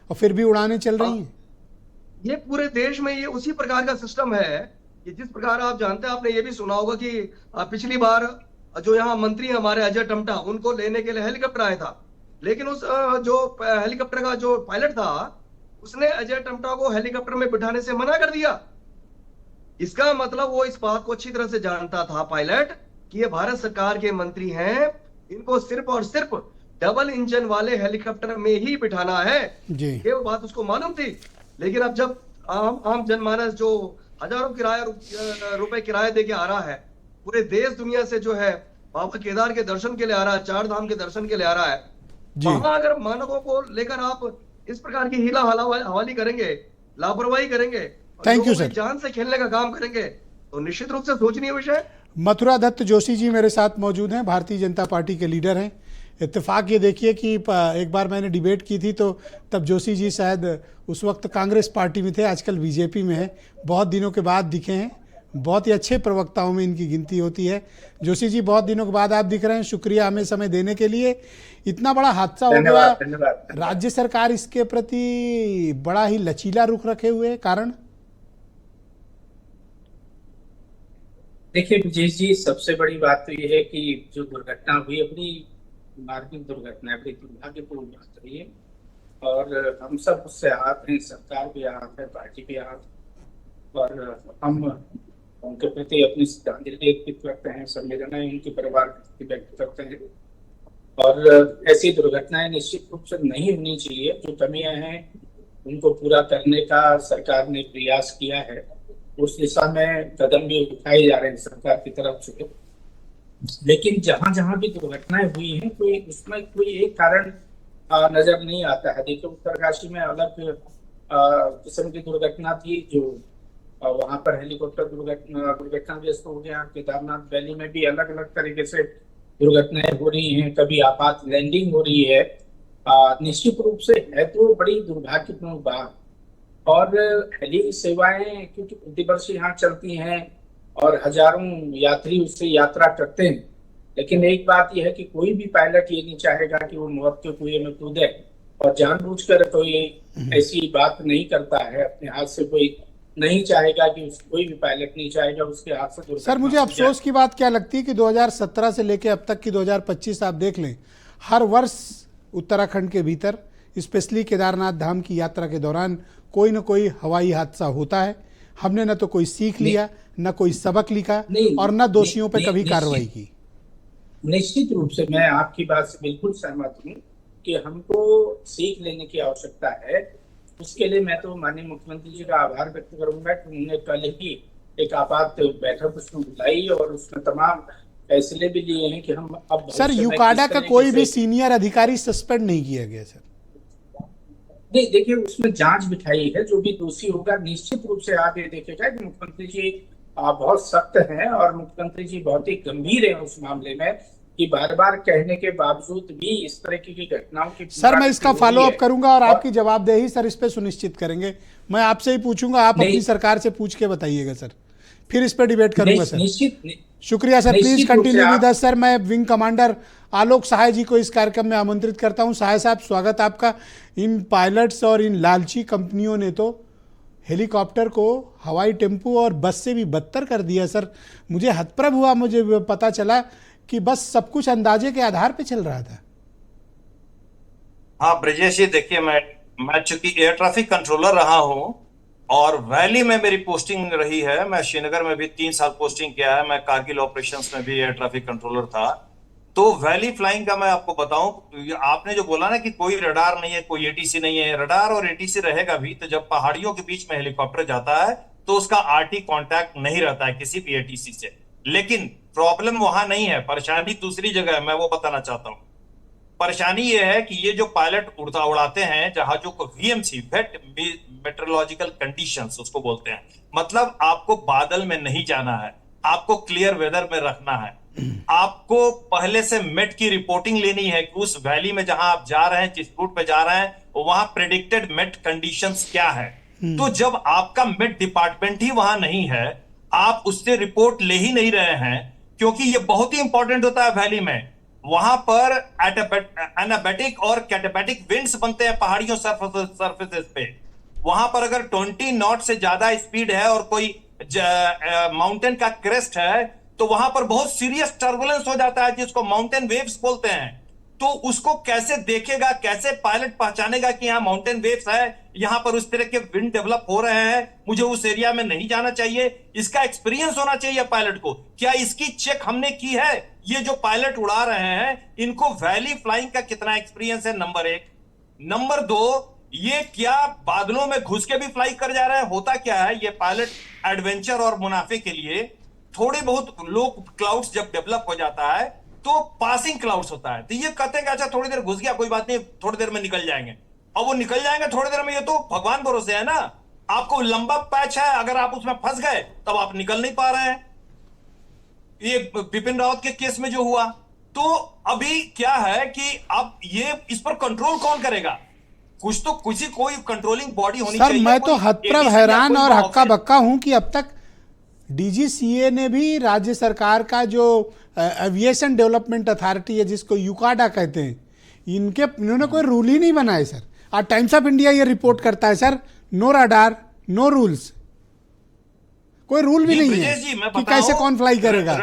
और फिर भी उड़ानें चल रही हैं? ये पूरे देश में ये उसी प्रकार का सिस्टम है कि जिस प्रकार आप जानते हैं, आपने ये भी सुना होगा कि पिछली बार जो यहाँ मंत्री हमारे अजय टम्टा, उनको लेने के लिए हेलीकॉप्टर आया था, लेकिन उस जो हेलीकॉप्टर का जो पायलट था उसने अजय टम्टा को हेलीकॉप्टर में बिठाने से मना कर दिया। इसका मतलब वो इस बात को अच्छी तरह से जानता था पायलट कि ये भारत सरकार के मंत्री हैं, इनको सिर्फ और सिर्फ डबल इंजन वाले हेलीकॉप्टर में ही बिठाना है। जी। ये बात उसको मालूम थी। लेकिन अब जब आम जनमानस जो हजारों रुपए किराया दे के आ रहा है, पूरे देश दुनिया से जो है बाबा केदार के दर्शन के लिए आ रहा है, 4 धाम के दर्शन के लिए आ रहा है, वहां अगर मानकों को लेकर आप इस प्रकार की हीला हवाली करेंगे, लापरवाही करेंगे, थैंक यू सर, जान से खेलने का काम करेंगे, तो निश्चित रूप से सोचनीय विषय। मथुरा दत्त जोशी जी मेरे साथ मौजूद हैं, भारतीय जनता पार्टी के लीडर हैं। इत्तेफाक ये देखिए कि एक बार मैंने डिबेट की थी तो तब जोशी जी शायद उस वक्त कांग्रेस पार्टी में थे, आजकल बीजेपी में है, बहुत दिनों के बाद दिखे हैं। बहुत ही अच्छे प्रवक्ताओं में इनकी गिनती होती है। जोशी जी, बहुत दिनों के बाद आप दिख रहे हैं, शुक्रिया हमें समय देने के लिए। इतना बड़ा हादसा हो गया, धन्यवाद। राज्य सरकार इसके प्रति बड़ा ही लचीला रुख रखे हुए है, कारण? देखिए विजेश जी, सबसे बड़ी बात तो ये है कि जो दुर्घटना हुई, अपनी मार्मिक दुर्घटना है, बड़ी दुर्भाग्यपूर्ण बात रही है और हम सब उससे आहत हैं, सरकार भी आहत है, पार्टी भी आहत है और हम उनके प्रति अपनी श्रद्धांजलि अर्पित करते हैं, संवेदनाएं उनके परिवार के प्रति व्यक्त करते हैं और ऐसी दुर्घटनाएं निश्चित रूप से नहीं होनी चाहिए। जो कमियां हैं उनको पूरा करने का सरकार ने प्रयास किया है, उस दिशा में कदम भी उठाए जा रहे हैं सरकार की तरफ से, लेकिन जहां जहां भी दुर्घटनाएं हुई हैं कोई उसमें कोई एक कारण नजर नहीं आता है। देखिए उत्तरकाशी में अलग किस्म की दुर्घटना थी, जो वहां पर हेलीकॉप्टर दुर्घटनाग्रस्त हो गया। केदारनाथ वैली में भी अलग अलग तरीके से दुर्घटनाएं हो रही हैं, कभी आपात लैंडिंग हो रही है। निश्चित रूप से है तो बड़ी दुर्भाग्यपूर्ण बात। और हेली सेवाएं क्योंकि प्रतिवर्ष यहाँ चलती हैं और हजारों यात्री उससे यात्रा करते हैं, लेकिन एक बात यह है कि कोई भी पायलट ये नहीं चाहेगा कि वो मौत के कुएं में कूदे और जानबूझकर कोई ऐसी बात नहीं करता है। अपने हाथ से कोई नहीं चाहेगा कि कोई भी पायलट नहीं चाहेगा उसके हाथ से दुर्घटना। सर, मुझे अफसोस की बात क्या लगती है कि 2017 से लेकर अब तक की 2025 आप देख लें, हर वर्ष उत्तराखंड के भीतर स्पेशली केदारनाथ धाम की यात्रा के दौरान कोई न कोई हवाई हादसा होता है। हमने न तो कोई सीख लिया, न कोई सबक लिखा और न दोषियों पर कभी कार्रवाई की। निश्चित रूप से मैं आपकी बात से बिल्कुल सहमत हूँ कि हमको सीख लेने की आवश्यकता है। उसके लिए मैं तो माननीय मुख्यमंत्री जी का आभार व्यक्त करूंगा कि उन्होंने कल ही एक आपात बैठक उसमें बुलाई और उसमें तमाम फैसले भी लिए हैं कि हम अब सर, यूकाडा का कोई भी सीनियर अधिकारी सस्पेंड नहीं किया गया सर? नहीं, देखिए उसमें जांच बिठाई है, जो भी दोषी होगा निश्चित रूप से आप ये देखेगा कि मुख्यमंत्री जी बहुत सख्त हैं और मुख्यमंत्री जी बहुत ही गंभीर हैं उस मामले में कि बार बार कहने के बावजूद भी इस तरह की घटनाओं की। सर, मैं इसका फॉलो अप करूंगा और आपकी जवाबदेही सर इस पे सुनिश्चित करेंगे। मैं आपसे ही पूछूंगा, आप अपनी सरकार से पूछ के बताइएगा सर, फिर इस पे डिबेट करूंगा सर। शुक्रिया sir, please continue with us sir. मैं विंग कमांडर आलोक सहाय जी को इस कार्यक्रम में आमंत्रित करता हूं। सहाय साहब, स्वागत आपका। इन पायलट्स और इन लालची कंपनियों ने तो हेलीकॉप्टर को हवाई टेम्पो और बस से भी बदतर कर दिया सर। मुझे हतप्रभ हुआ, मुझे पता चला कि बस सब कुछ अंदाजे के आधार पे चल रहा था। हाँ ब्रजेश जी, देखिए मैं चूंकि एयर ट्रैफिक कंट्रोलर रहा हूं और वैली में मेरी पोस्टिंग रही है। मैं श्रीनगर में भी 3 साल पोस्टिंग किया है। मैं कारगिल ऑपरेशंस में भी एयर ट्रैफिक कंट्रोलर था। तो वैली फ्लाइंग का मैं आपको बताऊं, आपने जो बोला ना कि कोई रडार नहीं है, कोई एटीसी नहीं है, रडार और एटीसी रहेगा भी तो जब पहाड़ियों के बीच में हेलीकॉप्टर जाता है तो उसका आरटी कांटेक्ट नहीं रहता है किसी भी एटीसी से। लेकिन प्रॉब्लम वहां नहीं है, परेशानी दूसरी जगह है। मैं वो बताना चाहता हूं। परेशानी ये है कि ये जो पायलट उड़ाते हैं जहाजों को, वीएमसी, वेट मेट्रोलॉजिकल कंडीशंस उसको बोलते हैं, मतलब आपको बादल में नहीं जाना है, आपको क्लियर वेदर में रखना है। आपको पहले से मेट की रिपोर्टिंग लेनी है कि उस वैली में जहां आप जा रहे हैं, जिस रूट पे जा रहे हैं, वहां प्रेडिक्टेड मेट कंडीशंस क्या है। तो जब आपका मेट डिपार्टमेंट ही वहां नहीं है, आप उससे रिपोर्ट ले ही नहीं रहे हैं, क्योंकि ये बहुत ही इंपॉर्टेंट होता है वैली में। वहां पर एनाबैटिक और कैटाबैटिक विंड्स बनते हैं पहाड़ियों सरफेसेस पे। वहां पर अगर 20 नॉट से ज्यादा स्पीड है और कोई माउंटेन का क्रेस्ट है तो वहां पर बहुत सीरियस टर्बुलेंस हो जाता है, जिसको माउंटेन वेव्स बोलते हैं। तो उसको कैसे देखेगा, कैसे पायलट पहचानेगा कि यहाँ माउंटेन वेव्स है, यहां पर उस तरह के विंड डेवलप हो रहे हैं, मुझे उस एरिया में नहीं जाना चाहिए। इसका एक्सपीरियंस होना चाहिए पायलट को। क्या इसकी चेक हमने की है? ये जो पायलट उड़ा रहे हैं इनको वैली फ्लाइंग का कितना एक्सपीरियंस है, नंबर 1। नंबर 2, ये क्या बादलों में घुस के भी फ्लाई कर जा रहे हैं? होता क्या है, ये पायलट एडवेंचर और मुनाफे के लिए थोड़े बहुत लो क्लाउड्स जब डेवलप हो जाता है तो पासिंग क्लाउड्स होता है, तो ये कहते हैं कि अच्छा थोड़ी देर घुस गया, कोई बात नहीं, थोड़ी देर में निकल जाएंगे। अब वो निकल जाएंगे थोड़ी देर में, ये तो भगवान भरोसे है ना। आपको लंबा पैच है, अगर आप उसमें फंस गए तब आप निकल नहीं पा रहे हैं। ये बिपिन रावत के केस में जो हुआ, तो अभी क्या है कि अब ये इस पर कंट्रोल कौन करेगा? कुछ तो कोई कंट्रोलिंग बॉडी होनी चाहिए। सर, मैं तो हतप्रभ हैरान और हक्का बक्का हूं कि अब तक डीजीसीए ने भी राज्य सरकार का जो एविएशन डेवलपमेंट अथॉरिटी है, जिसको यूकाडा कहते हैं, इन्होंने कोई रूल ही नहीं बनाए सर। आज टाइम्स ऑफ इंडिया ये रिपोर्ट करता है sir, no radar, no rules, कोई रूल भी नहीं है कि कैसे कौन फ्लाई करेगा।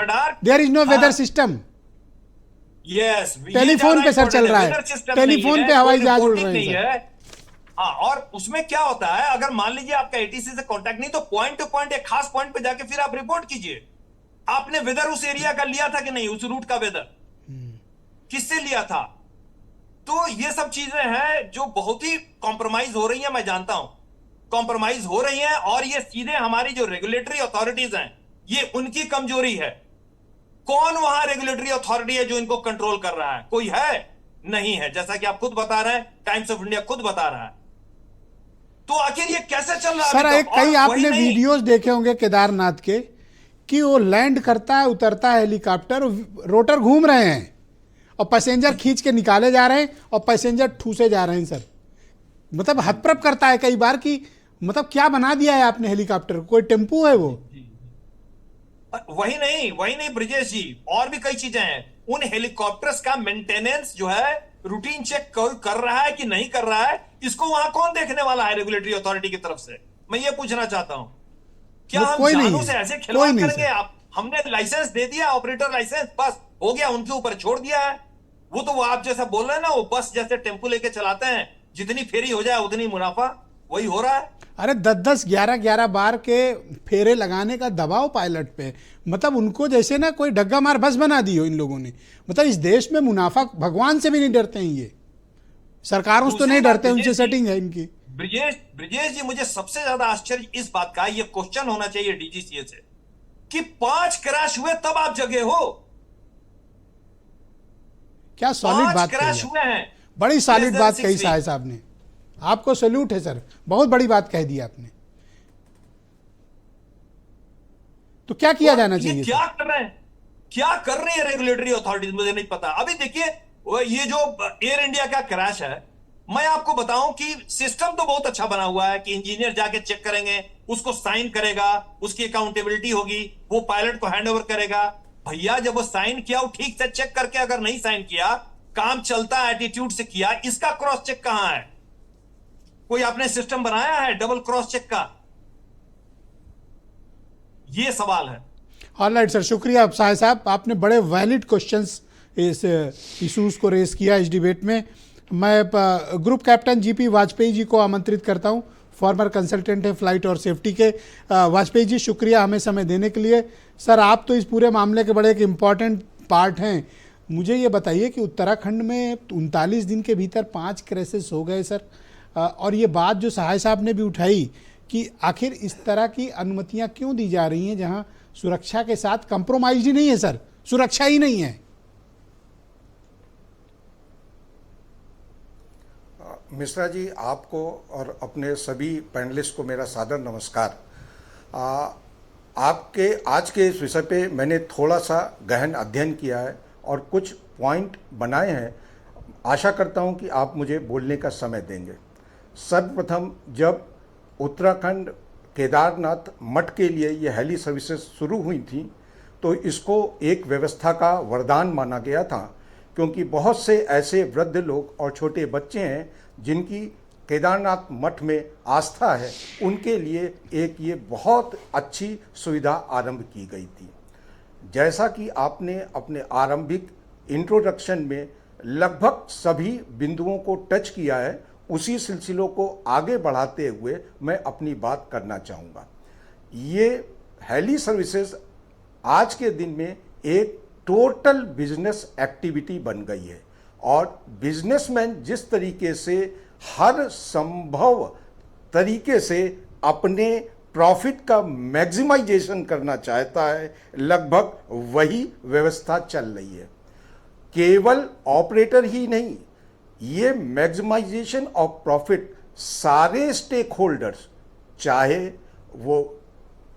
There is no weather system. Yes, telephone पे सर चल रहा है, टेलीफोन पे हवाई जहाज उड़ रहे हैं। हाँ, और उसमें क्या होता है, अगर मान लीजिए आपका एटीसी से कांटेक्ट नहीं, तो पॉइंट टू पॉइंट एक खास पॉइंट पे जाके फिर आप रिपोर्ट कीजिए आपने वेदर उस एरिया का लिया था कि नहीं, उस रूट का वेदर किससे लिया था। तो ये सब चीजें हैं जो बहुत ही कॉम्प्रोमाइज हो रही हैं, मैं जानता हूं कॉम्प्रोमाइज हो रही हैं, और ये सीधे हमारी जो रेगुलेटरी अथॉरिटीज हैं, ये उनकी कमजोरी है। कौन वहां रेगुलेटरी अथॉरिटी है जो इनको कंट्रोल कर रहा है? कोई है? नहीं है। जैसा कि आप खुद बता रहे हैं, टाइम्स ऑफ इंडिया खुद बता रहा है। तो आखिर ये कैसे चल रहा है सर? एक कई आपने वीडियोस देखे होंगे केदारनाथ के कि वो लैंड करता है, उतरता है हेलीकॉप्टर, रोटर घूम रहे हैं और पैसेंजर खींच के निकाले जा रहे हैं और पैसेंजर ठूसे जा रहे हैं सर। मतलब हतप्रभ करता है कई बार कि मतलब क्या बना दिया है आपने हेलीकॉप्टर, कोई टेम्पू है वो? वही नहीं ब्रिजेश जी, और भी कई चीजें हैं। उन हेलीकॉप्टर्स का मेंटेनेंस जो है, रूटीन चेक कोई कर रहा है कि नहीं कर रहा है, इसको वहां कौन देखने वाला है रेगुलेटरी अथॉरिटी की तरफ से? मैं ये पूछना चाहता हूं। क्या हम जानों से ऐसे खिलवाड़ करेंगे? आप हमने लाइसेंस दे दिया, ऑपरेटर लाइसेंस, बस हो गया, उनके ऊपर छोड़ दिया है। वो तो वो आप जैसा बोल रहे हैं ना, वो बस जैसे टेम्पो लेके चलाते हैं, जितनी फेरी हो जाए उतनी मुनाफा, वही हो रहा है। अरे 10-10, 11-11 बार के फेरे लगाने का दबाव पायलट पे, मतलब उनको जैसे ना कोई डग्गा मार बस बना दी हो इन लोगों ने। मतलब इस देश में मुनाफा, भगवान से भी नहीं डरते हैं ये, सरकारों से तो नहीं डरते, उनसे सेटिंग है इनकी। ब्रिजेश जी, मुझे सबसे ज्यादा आश्चर्य इस बात का, ये क्वेश्चन होना चाहिए डीजीसीए से कि 5 क्रैश हुए तब आप जगे हो। क्या सॉलिड बात क्रैश हुए हैं, बड़ी सॉलिड बात कही साहब ने, आपको सैल्यूट है सर, बहुत बड़ी बात कह दी आपने। तो क्या किया जाना चाहिए? क्या कर रहे हैं, क्या कर रही है रेगुलेटरी अथॉरिटीज, मुझे नहीं पता। अभी देखिए, ये जो एयर इंडिया का क्रैश है, मैं आपको बताऊं कि सिस्टम तो बहुत अच्छा बना हुआ है कि इंजीनियर जाके चेक करेंगे, उसको साइन करेगा, उसकी अकाउंटेबिलिटी होगी, वो पायलट को हैंडओवर करेगा। भैया, जब वो साइन किया, वो ठीक से चेक करके, अगर नहीं साइन किया, काम चलता एटीट्यूड से किया, इसका क्रॉस चेक कहां है? कोई आपने सिस्टम बनाया है डबल क्रॉस चेक का? ये सवाल है। ऑलराइट सर, शुक्रिया साहब, आपने बड़े वैलिड क्वेश्चंस इस इशूज को रेस किया इस डिबेट में। मैं group captain GP Vajpayee ji को आमंत्रित करता हूं, फॉर्मर कंसल्टेंट है फ्लाइट और सेफ्टी के। वाजपेयी जी, शुक्रिया हमें समय देने के लिए। सर, आप तो इस पूरे मामले के बड़े एक इम्पॉर्टेंट पार्ट हैं। मुझे ये बताइए कि उत्तराखंड में 39 दिन के भीतर 5 क्रैशेस हो गए सर, और ये बात जो सहाय साहब ने भी उठाई कि आखिर इस तरह की अनुमतियां क्यों दी जा रही हैं जहां सुरक्षा के साथ कंप्रोमाइज ही नहीं है सर, सुरक्षा ही नहीं है। मिश्रा जी, आपको और अपने सभी पैनलिस्ट को मेरा सादर नमस्कार। आपके आज के इस विषय पे मैंने थोड़ा सा गहन अध्ययन किया है और कुछ पॉइंट बनाए हैं। आशा करता हूं कि आप मुझे बोलने का समय देंगे। सर्वप्रथम, जब उत्तराखंड केदारनाथ मठ के लिए ये हेली सर्विसेज शुरू हुई थी, तो इसको एक व्यवस्था का वरदान माना गया था, क्योंकि बहुत से ऐसे वृद्ध लोग और छोटे बच्चे हैं जिनकी केदारनाथ मठ में आस्था है, उनके लिए एक ये बहुत अच्छी सुविधा आरंभ की गई थी। जैसा कि आपने अपने आरंभिक इंट्रोडक्शन में लगभग सभी बिंदुओं को टच किया है, उसी सिलसिलों को आगे बढ़ाते हुए मैं अपनी बात करना चाहूँगा। ये हेली सर्विसेज आज के दिन में एक टोटल बिजनेस एक्टिविटी बन गई है, और बिजनेसमैन जिस तरीके से हर संभव तरीके से अपने प्रॉफिट का मैक्सिमाइजेशन करना चाहता है, लगभग वही व्यवस्था चल रही है। केवल ऑपरेटर ही नहीं, ये मैक्सिमाइजेशन ऑफ प्रॉफिट सारे स्टेक होल्डर्स, चाहे वो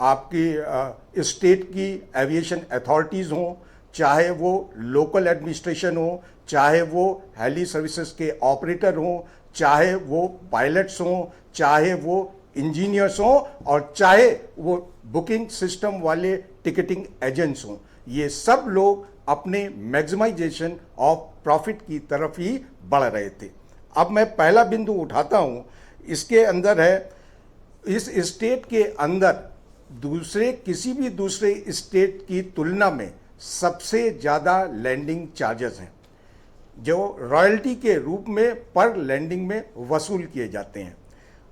आपकी स्टेट की एविएशन अथॉरिटीज़ हों, चाहे वो लोकल एडमिनिस्ट्रेशन हो, चाहे वो हेली सर्विसेज के ऑपरेटर हों, चाहे वो पायलट्स हों, चाहे वो इंजीनियर्स हों और चाहे वो बुकिंग सिस्टम वाले टिकटिंग एजेंट्स हों, ये सब लोग अपने मैक्सिमाइजेशन ऑफ प्रॉफिट की तरफ ही बढ़ रहे थे। अब मैं पहला बिंदु उठाता हूं, इसके अंदर है, इस स्टेट के अंदर किसी भी दूसरे स्टेट की तुलना में सबसे ज़्यादा लैंडिंग चार्जेस हैं जो रॉयल्टी के रूप में पर लैंडिंग में वसूल किए जाते हैं,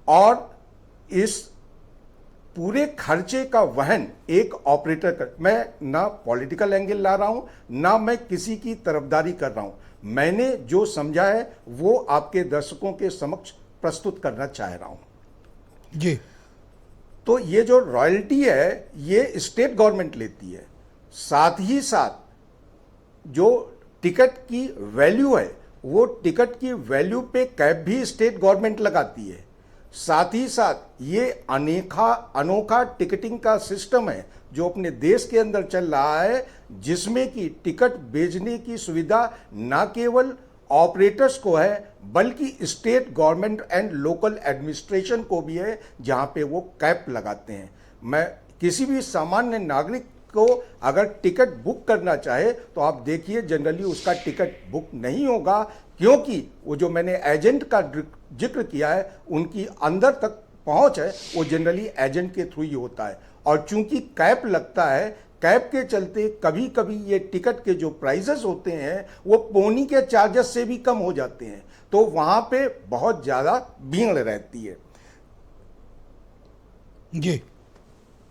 और इस पूरे खर्चे का वहन एक ऑपरेटर कर, मैं ना पॉलिटिकल एंगल ला रहा हूं, ना मैं किसी की तरफदारी कर रहा हूं, मैंने जो समझा है वो आपके दर्शकों के समक्ष प्रस्तुत करना चाह रहा हूं जी। तो ये जो रॉयल्टी है ये स्टेट गवर्नमेंट लेती है, साथ ही साथ जो टिकट की वैल्यू है वो टिकट की वैल्यू पे कैप भी स्टेट गवर्नमेंट लगाती है। साथ ही साथ ये अनोखा टिकटिंग का सिस्टम है जो अपने देश के अंदर चल रहा है, जिसमें कि टिकट बेचने की सुविधा ना केवल ऑपरेटर्स को है बल्कि state government and local administration को भी है, जहां पे वो कैप लगाते हैं। मैं किसी भी सामान्य नागरिक को अगर टिकट बुक करना चाहे तो आप देखिए जनरली उसका टिकट बुक नहीं होगा, क्योंकि वो जो मैंने एजेंट का जिक्र किया है उनकी अंदर तक पहुंच है वो जनरली एजेंट के थ्रू ही होता है। और चूंकि कैप लगता है, कैप के चलते कभी कभी ये टिकट के जो प्राइजेस होते हैं वो पोनी के चार्जेस से भी कम हो जाते हैं, तो वहां पे बहुत ज़्यादा भीड़ रहती है। जी।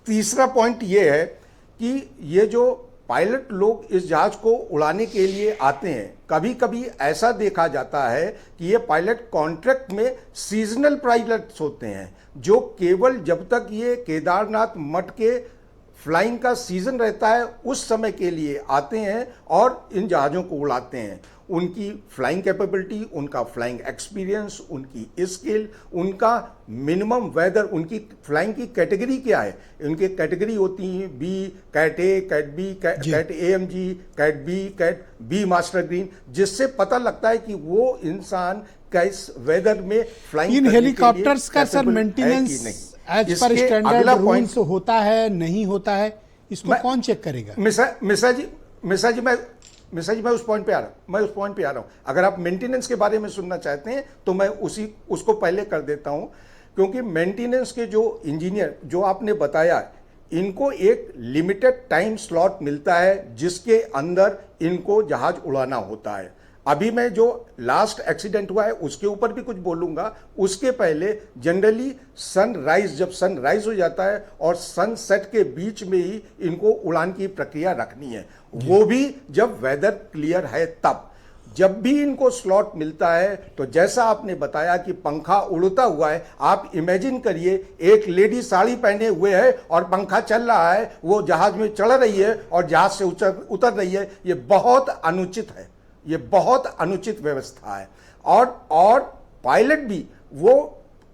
तीसरा पॉइंट ये है कि ये जो पायलट लोग इस जहाज को उड़ाने के लिए आते हैं, कभी कभी ऐसा देखा जाता है कि ये पायलट कॉन्ट्रैक्ट में सीजनल पायलट्स होते हैं जो केवल जब तक ये केदारनाथ मठ के फ्लाइंग का सीजन रहता है उस समय के लिए आते हैं और इन जहाज़ों को उड़ाते हैं। उनकी फ्लाइंग कैपेबिलिटी, उनका फ्लाइंग एक्सपीरियंस, उनकी स्किल, उनका मिनिमम वेदर, उनकी फ्लाइंग की कैटेगरी क्या है, उनकी कैटेगरी होती हैं B, cat A, cat B, cat AMG, cat B, cat B master green, जिससे पता लगता है कि वो इंसान किस वेदर में फ्लाइंग इन हेलीकॉप्टर्स का sir maintenance as per standard rules होता है नहीं होता है, इसको कौन चेक करेगा? मिश्रा जी मैं उस पॉइंट पे आ रहा हूं। अगर आप मेंटेनेंस के बारे में सुनना चाहते हैं तो मैं उसको पहले कर देता हूं, क्योंकि मेंटेनेंस के जो इंजीनियर जो आपने बताया, इनको एक लिमिटेड टाइम स्लॉट मिलता है जिसके अंदर इनको जहाज उड़ाना होता है। अभी मैं जो लास्ट एक्सीडेंट हुआ है उसके ऊपर भी कुछ बोलूंगा, उसके पहले जनरली जब सनराइज हो जाता है और सनसेट के बीच में ही इनको उड़ान की प्रक्रिया रखनी है, वो भी जब वेदर क्लियर है तब। जब भी इनको स्लॉट मिलता है तो जैसा आपने बताया कि पंखा उड़ता हुआ है, आप इमेजिन करिए एक लेडी साड़ी पहने हुए है और पंखा चल रहा है, वो जहाज में चढ़ रही है और जहाज से उतर रही है। ये बहुत अनुचित है, ये बहुत अनुचित व्यवस्था है। और पायलट भी वो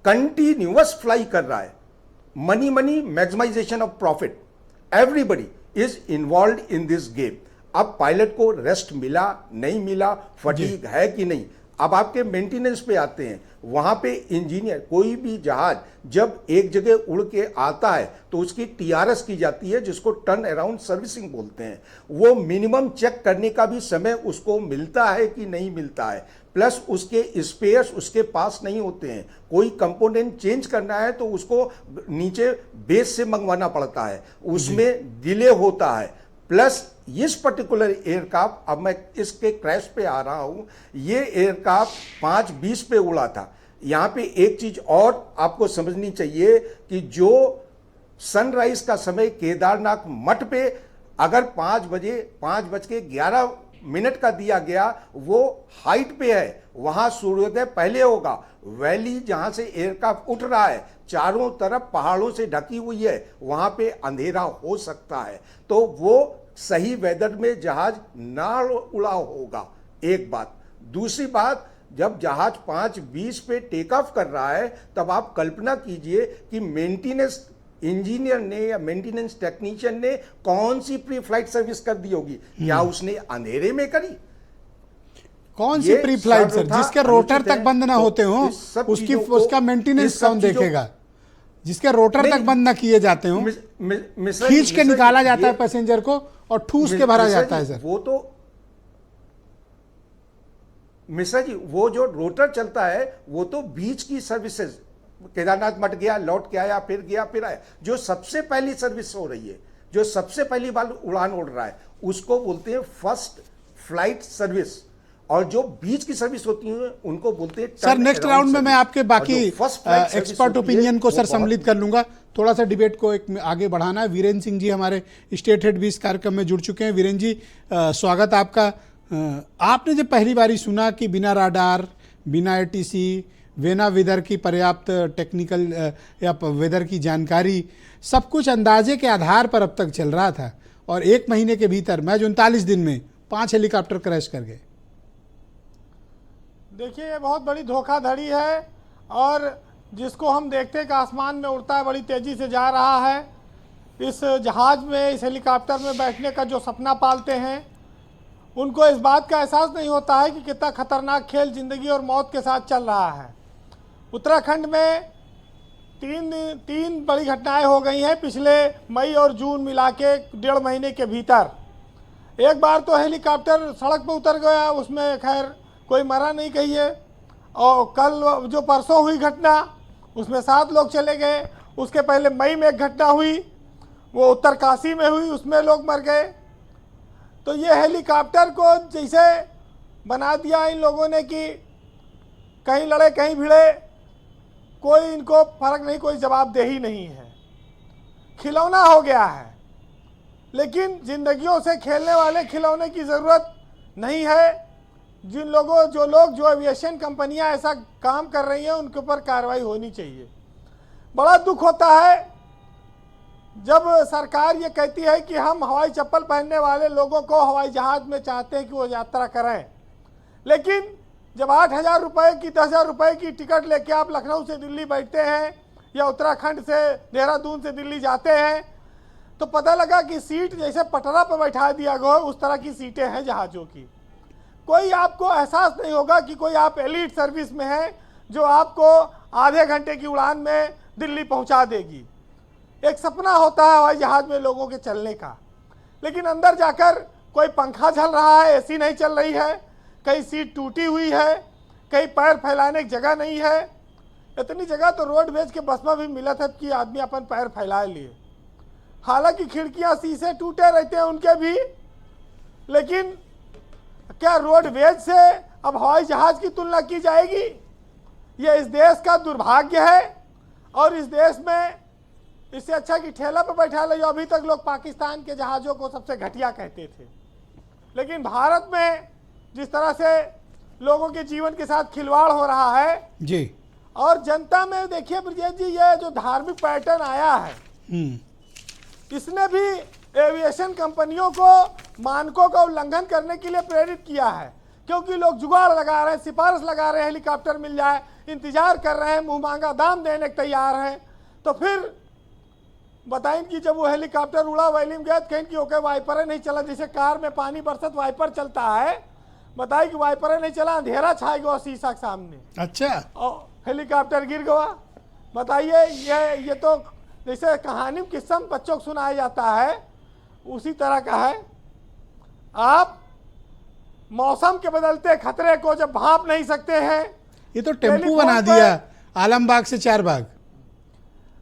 कंटिन्यूअस फ्लाई कर रहा है, money maximisation of profit, everybody is involve in this game. अब पायलट को रेस्ट मिला नहीं मिला, फटीग है कि नहीं, अब आपके मेंटेनेंस पे आते हैं। वहां पे इंजीनियर, कोई भी जहाज जब एक जगह उड़ के आता है तो उसकी TRS की जाती है, जिसको टर्न अराउंड सर्विसिंग बोलते हैं। वो मिनिमम चेक करने का भी समय उसको मिलता है कि नहीं मिलता है, प्लस उसके स्पेयर्स उसके पास नहीं होते हैं। कोई कंपोनेंट चेंज करना है तो उसको नीचे बेस से मंगवाना पड़ता है, उसमें डिले होता है। प्लस इस पर्टिकुलर एयरक्राफ्ट, अब मैं इसके क्रैश पे आ रहा हूं, ये एयरक्राफ्ट 5:20 पे उड़ा था। यहां पे एक चीज और आपको समझनी चाहिए कि जो सनराइज का समय केदारनाथ मठ पे अगर 5:11 का दिया गया, वो हाइट पे है, वहां सूर्योदय पहले होगा। वैली जहां से एयरक्राफ्ट उठ रहा है चारों तरफ पहाड़ों से ढकी हुई है, वहां पे अंधेरा हो सकता है, तो वो सही वेदर में जहाज ना उड़ा होगा, एक बात। दूसरी बात, जब जहाज 5:20 पे टेक ऑफ कर रहा है तब आप कल्पना कीजिए कि मेंटेनेंस इंजीनियर ने या मेंटेनेंस टेक्नीशियन ने कौन सी प्री फ्लाइट सर्विस कर दी होगी। क्या उसने अंधेरे में करी? कौन सी प्री फ्लाइट सर, जिसके रोटर तक बंद ना होते हो, उसका मेंटेनेंस कौन देखेगा? जिसके रोटर तक बंद ना किए जाते हों, मिश्रा खींच के मिश्रा निकाला जाता ये- है पैसेंजर को और ठूस के भरा मिश्रा जाता है जी, सर। वो तो मिश्रा जी, वो जो रोटर चलता है वो तो बीच की सर्विसेज, केदारनाथ मठ गया, लौट के आया, फिर गया, फिर आया, जो सबसे पहली सर्विस हो रही है, जो सबसे पहली बार उड़ान उड़ रहा है, उसको बोलते हैं फर्स्ट फ्लाइट सर्विस। और जो बीच की सर्विस होती है उनको बोलते हैं सर नेक्स्ट राउंड में मैं आपके बाकी फर्स्ट एक्सपर्ट ओपिनियन को सर सम्मिलित कर लूंगा। थोड़ा सा डिबेट को एक आगे बढ़ाना है। वीरेंद्र सिंह जी हमारे स्टेट हेड भी इस कार्यक्रम में जुड़ चुके हैं। वीरेंद्र जी स्वागत आपका। आपने जब पहली बारी सुना कि बिना राडार, बिना एटीसी, बिना वेदर की पर्याप्त टेक्निकल या वेदर की जानकारी, सब कुछ अंदाजे के आधार पर अब तक चल रहा था और 1 महीने के भीतर मैच 39 दिन में 5 हेलीकॉप्टर क्रैश कर गए। देखिए, ये बहुत बड़ी धोखाधड़ी है और जिसको हम देखते हैं कि आसमान में उड़ता है, बड़ी तेज़ी से जा रहा है। इस जहाज़ में, इस हेलीकॉप्टर में बैठने का जो सपना पालते हैं, उनको इस बात का एहसास नहीं होता है कि कितना खतरनाक खेल ज़िंदगी और मौत के साथ चल रहा है। उत्तराखंड में तीन बड़ी घटनाएं हो गई हैं पिछले मई और जून मिला के 1.5 महीने के भीतर। एक बार तो हेलीकॉप्टर सड़क पर उतर गया, उसमें खैर कोई मरा नहीं कहिए, और कल जो परसों हुई घटना उसमें 7 लोग चले गए। उसके पहले मई में एक घटना हुई, वो उत्तरकाशी में हुई, उसमें लोग मर गए। तो ये हेलीकॉप्टर को जैसे बना दिया इन लोगों ने कि कहीं लड़े कहीं भिड़े, कोई इनको फर्क नहीं, कोई जवाबदेही नहीं है, खिलौना हो गया है। लेकिन जिंदगियों से खेलने वाले खिलौने की ज़रूरत नहीं है। जो एविएशन कंपनियां ऐसा काम कर रही हैं उनके ऊपर कार्रवाई होनी चाहिए। बड़ा दुख होता है जब सरकार ये कहती है कि हम हवाई चप्पल पहनने वाले लोगों को हवाई जहाज़ में चाहते हैं कि वो यात्रा करें, लेकिन जब 8,000 रुपये की 10,000 रुपये की टिकट लेके आप लखनऊ से दिल्ली बैठते हैं या उत्तराखंड से देहरादून से दिल्ली जाते हैं, तो पता लगा कि सीट जैसे पटरा पर बैठा दिया गया उस तरह की सीटें हैं जहाज़ों की। कोई आपको एहसास नहीं होगा कि कोई आप एलीट सर्विस में है जो आपको आधे घंटे की उड़ान में दिल्ली पहुंचा देगी। एक सपना होता है हवाई जहाज़ में लोगों के चलने का, लेकिन अंदर जाकर कोई पंखा चल रहा है, एसी नहीं चल रही है, कहीं सीट टूटी हुई है, कहीं पैर फैलाने की जगह नहीं है। इतनी जगह तो रोडवेज के बस में भी मिला था कि आदमी अपन पैर फैलाए लिए। हालांकि खिड़कियां शीशे टूटे रहते हैं उनके भी, लेकिन क्या रोडवेज से अब हवाई जहाज़ की तुलना की जाएगी? यह इस देश का दुर्भाग्य है। और इस देश में इससे अच्छा कि ठेला पर बैठा ले। अभी तक लोग पाकिस्तान के जहाज़ों को सबसे घटिया कहते थे, लेकिन भारत में जिस तरह से लोगों के जीवन के साथ खिलवाड़ हो रहा है जी, और जनता में देखिए ब्रजेश जी, ये जो धार्मिक पैटर्न आया है, इसने भी एविएशन कंपनियों को मानकों का उल्लंघन करने के लिए प्रेरित किया है, क्योंकि लोग जुगाड़ लगा रहे हैं, सिफारिश लगा रहे हैं, हेलीकॉप्टर मिल जाए, इंतजार कर रहे हैं, मुंह मांगा दाम देने के तैयार हैं। तो फिर बताएं कि जब वो हेलीकॉप्टर उड़ा, वैली में गया, कहीं कि ओके वाइपर नहीं चला, जैसे कार में पानी बरसत वाइपर चलता है, बताइए कि वाइपर नहीं चला, अंधेरा छाई गया शीशा के सामने, अच्छा, और हेलीकॉप्टर गिर गया। बताइए, ये तो जैसे कहानी में किस्सा बच्चों को सुनाया जाता है उसी तरह का है। आप मौसम के बदलते खतरे को जब भांप नहीं सकते हैं, ये तो टेम्पू बना दिया आलमबाग से 4 बाग।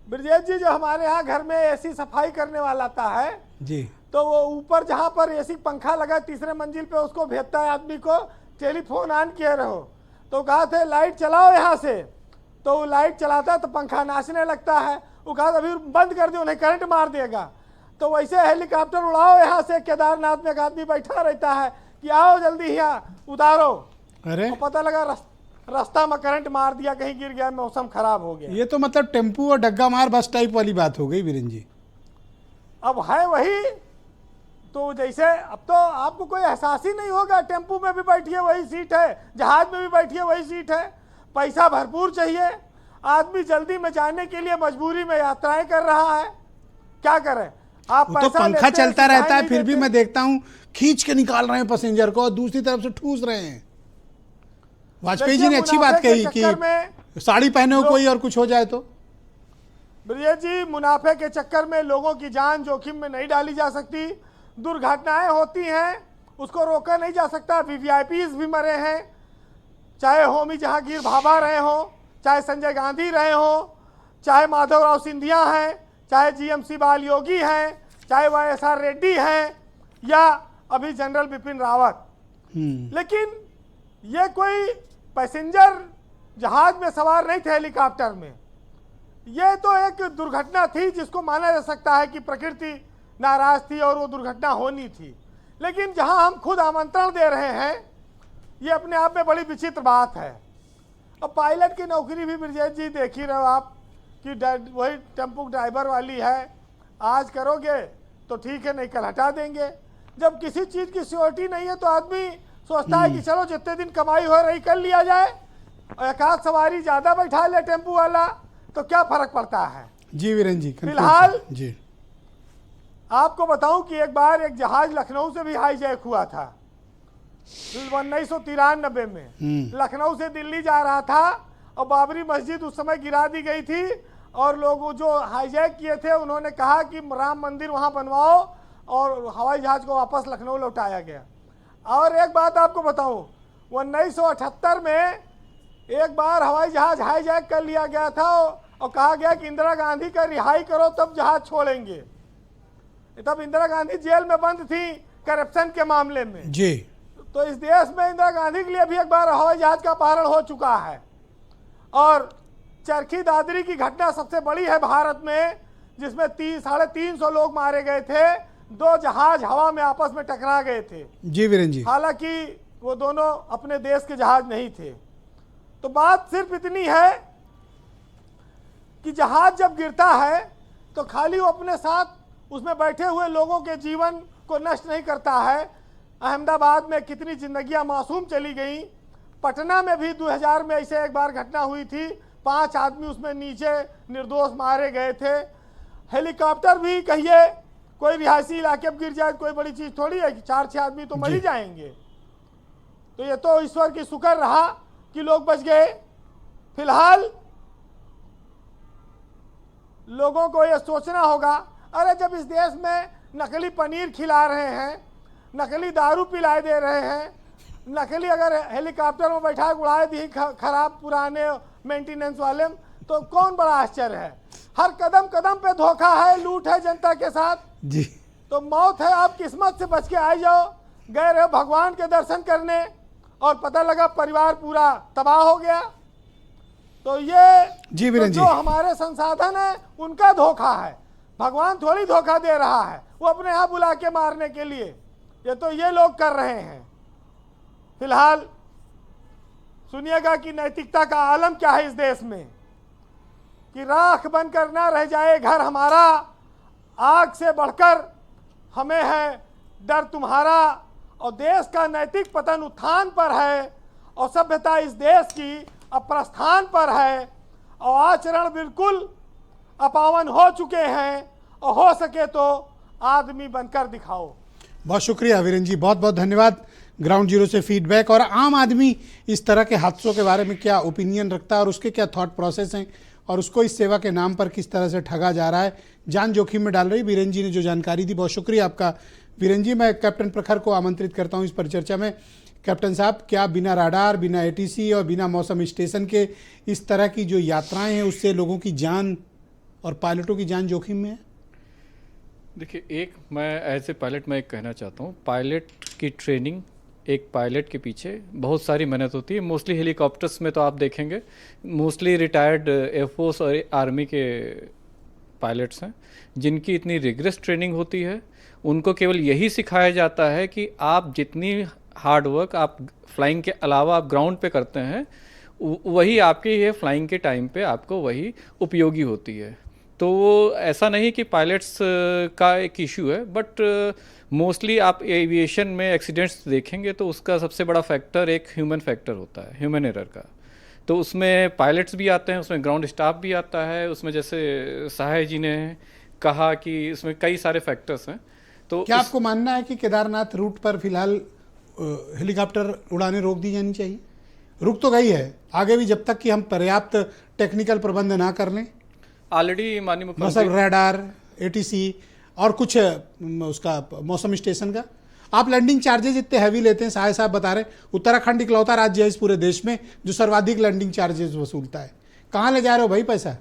ब्रजेश जी, जो हमारे यहाँ घर में एसी सफाई करने वाला आता है जी, तो वो ऊपर जहाँ पर एसी पंखा लगा 3रे मंजिल पे, उसको भेजता है आदमी को, टेलीफोन ऑन किए रहो, तो कहा थे लाइट चलाओ यहाँ से, तो वो लाइट चलाता है तो पंखा नाचने लगता है। वो कहा अभी बंद कर दो, नहीं करंट मार देगा। तो वैसे हेलीकॉप्टर उड़ाओ यहाँ से, केदारनाथ में एक आदमी बैठा रहता है कि आओ जल्दी यहाँ उतारो, अरे तो पता लगा रास्ता में करंट मार दिया, कहीं गिर गया, मौसम खराब हो गया। ये तो मतलब टेम्पू और डग्गा मार बस टाइप वाली बात हो गई वीरेंद्र जी। अब है वही, तो जैसे अब तो आपको कोई एहसास ही नहीं होगा, टेम्पू में भी बैठिए वही सीट है, जहाज में भी बैठिए वही सीट है, पैसा भरपूर चाहिए, आदमी जल्दी में जाने के लिए मजबूरी में यात्राएं कर रहा है, क्या करें आप? तो पंखा चलता रहता है, फिर भी मैं देखता हूँ खींच के निकाल रहे हैं पैसेंजर को और दूसरी तरफ से ठूस रहे हैं। वाजपेयी जी ने अच्छी बात कही कि साड़ी पहने हो कोई और कुछ हो जाए तो। ब्रिजेश जी, मुनाफे के चक्कर में लोगों की जान जोखिम में नहीं डाली जा सकती। दुर्घटनाएं होती हैं, उसको रोका नहीं जा सकता। वीवीआईपीज भी मरे हैं, चाहे होमी जहांगीर भाभा रहे हों, चाहे संजय गांधी रहे हों, चाहे माधवराव सिंधिया हैं, चाहे जीएमसी बाल योगी हैं, चाहे वाईएसआर रेड्डी हैं, या अभी जनरल बिपिन रावत। लेकिन ये कोई पैसेंजर जहाज में सवार नहीं थे, हेलीकॉप्टर में। ये तो एक दुर्घटना थी जिसको माना जा सकता है कि प्रकृति नाराज थी और वो दुर्घटना होनी थी। लेकिन जहां हम खुद आमंत्रण दे रहे हैं, ये अपने आप में बड़ी विचित्र बात है। अब पायलट की नौकरी भी ब्रिजेश जी देख ही रहे हो आप कि वही टेम्पो ड्राइवर वाली है, आज करोगे तो ठीक है, नहीं कल हटा देंगे। जब किसी चीज़ की सिक्योरिटी नहीं है तो आदमी सोचता है कि चलो जितने दिन कमाई हो रही कर लिया जाए, और एक आध सवारी ज़्यादा बैठा ले टेम्पो वाला तो क्या फर्क पड़ता है। जी वीरेन जी, फिलहाल जी आपको बताऊं कि एक बार एक जहाज लखनऊ से भी हाईजैक हुआ था 1993 में। लखनऊ से दिल्ली जा रहा था और बाबरी मस्जिद उस समय गिरा दी गई थी, और लोग जो हाईजैक किए थे उन्होंने कहा कि राम मंदिर वहां बनवाओ, और हवाई जहाज को वापस लखनऊ लौटाया गया। और एक बात आपको बताऊं, 1978 में एक बार हवाई जहाज हाईजैक कर लिया गया था और कहा गया कि इंदिरा गांधी का रिहाई करो तब जहाज छोड़ेंगे। तब इंदिरा गांधी जेल में बंद थी करप्शन के मामले में जी। तो इस देश में इंदिरा गांधी के लिए भी एक बार हवाई जहाज का अपहरण हो चुका है। और चरखी दादरी की घटना सबसे बड़ी है भारत में, जिसमें 350 लोग मारे गए थे। 2 जहाज हवा में आपस में टकरा गए थे। जी वीरेन जी, हालांकि वो दोनों अपने देश के जहाज नहीं थे। तो बात सिर्फ इतनी है कि जहाज जब गिरता है तो खाली वो अपने साथ उसमें बैठे हुए लोगों के जीवन को नष्ट नहीं करता है। अहमदाबाद में कितनी जिंदगियां मासूम चली गई। पटना में भी 2000 में ऐसे एक बार घटना हुई थी, 5 आदमी उसमें नीचे निर्दोष मारे गए थे। हेलीकॉप्टर भी कहिए कोई रिहायशी इलाके में गिर जाए कोई बड़ी चीज़ थोड़ी है कि 4-6 आदमी तो मर ही जाएंगे। तो ये तो ईश्वर की शुक्र रहा कि लोग बच गए। फिलहाल लोगों को ये सोचना होगा, अरे जब इस देश में नकली पनीर खिला रहे हैं, नकली दारू पिलाए दे रहे हैं, नकली अगर हेलीकॉप्टर में बैठा उड़ाए दी खराब पुराने मेंटेनेंस वाले, तो कौन बड़ा आश्चर्य है। हर कदम कदम पे धोखा है, लूट है जनता के साथ जी। तो मौत है, आप किस्मत से बच के आ जाओ। गए रहे भगवान के दर्शन करने और पता लगा परिवार पूरा तबाह हो गया। तो ये जी वीरेन जो हमारे संसाधन है उनका धोखा है। भगवान थोड़ी धोखा दे रहा है, वो अपने यहाँ बुला के मारने के लिए। ये तो ये लोग कर रहे हैं। फिलहाल सुनिएगा कि नैतिकता का आलम क्या है इस देश में, कि राख बनकर ना रह जाए घर हमारा, आग से बढ़कर हमें है डर तुम्हारा। और देश का नैतिक पतन उत्थान पर है और सभ्यता इस देश की अब प्रस्थान पर है, और आचरण बिल्कुल अपावन हो चुके हैं। और हो सके तो आदमी बनकर दिखाओ। बहुत शुक्रिया वीरेन जी, बहुत बहुत धन्यवाद ग्राउंड जीरो से फीडबैक। और आम आदमी इस तरह के हादसों के बारे में क्या ओपिनियन रखता है और उसके क्या थॉट प्रोसेस हैं, और उसको इस सेवा के नाम पर किस तरह से ठगा जा रहा है, जान जोखिम में डाल रही वीरेन जी ने जो जानकारी दी, बहुत शुक्रिया आपका वीरेन जी। मैं कैप्टन प्रखर को आमंत्रित करता हूँ इस परिचर्चा में। कैप्टन साहब, क्या बिना राडार, बिना एटीसी और बिना मौसम स्टेशन के इस तरह की जो यात्राएं हैं उससे लोगों की जान और पायलटों की जान जोखिम में है? देखिए, एक मैं एज ए पायलट मैं एक कहना चाहता हूँ, पायलट की ट्रेनिंग, एक पायलट के पीछे बहुत सारी मेहनत होती है। मोस्टली हेलीकॉप्टर्स में तो आप देखेंगे मोस्टली रिटायर्ड एयरफोर्स और आर्मी के पायलट्स हैं जिनकी इतनी रिगरस ट्रेनिंग होती है। उनको केवल यही सिखाया जाता है कि आप जितनी हार्ड वर्क आप फ्लाइंग के अलावा आप ग्राउंड पे करते हैं वही आपके ये फ्लाइंग के टाइम पे आपको वही उपयोगी होती है। तो वो ऐसा नहीं कि पायलट्स का एक इशू है, बट मोस्टली आप एविएशन में एक्सीडेंट्स देखेंगे तो उसका सबसे बड़ा फैक्टर एक ह्यूमन फैक्टर होता है, ह्यूमन एरर का। तो उसमें पायलट्स भी आते हैं, उसमें ग्राउंड स्टाफ भी आता है, उसमें जैसे सहाय जी ने कहा कि इसमें कई सारे फैक्टर्स हैं। तो क्या आपको मानना है कि केदारनाथ रूट पर फिलहाल हेलीकॉप्टर उड़ानें रोक दी जानी चाहिए? रुक तो गई है, आगे भी जब तक कि हम पर्याप्त टेक्निकल प्रबंध ना कर लें? ऑलरेडी माननीय मतलब मुख्यमंत्री रडार, एटीसी और कुछ उसका मौसम स्टेशन का। आप लैंडिंग चार्जेस इतने हैवी लेते हैं, साहब बता रहे उत्तराखंड इकलौता राज्य है इस पूरे देश में जो सर्वाधिक लैंडिंग चार्जेस वसूलता है। कहाँ ले जा रहे हो भाई पैसा,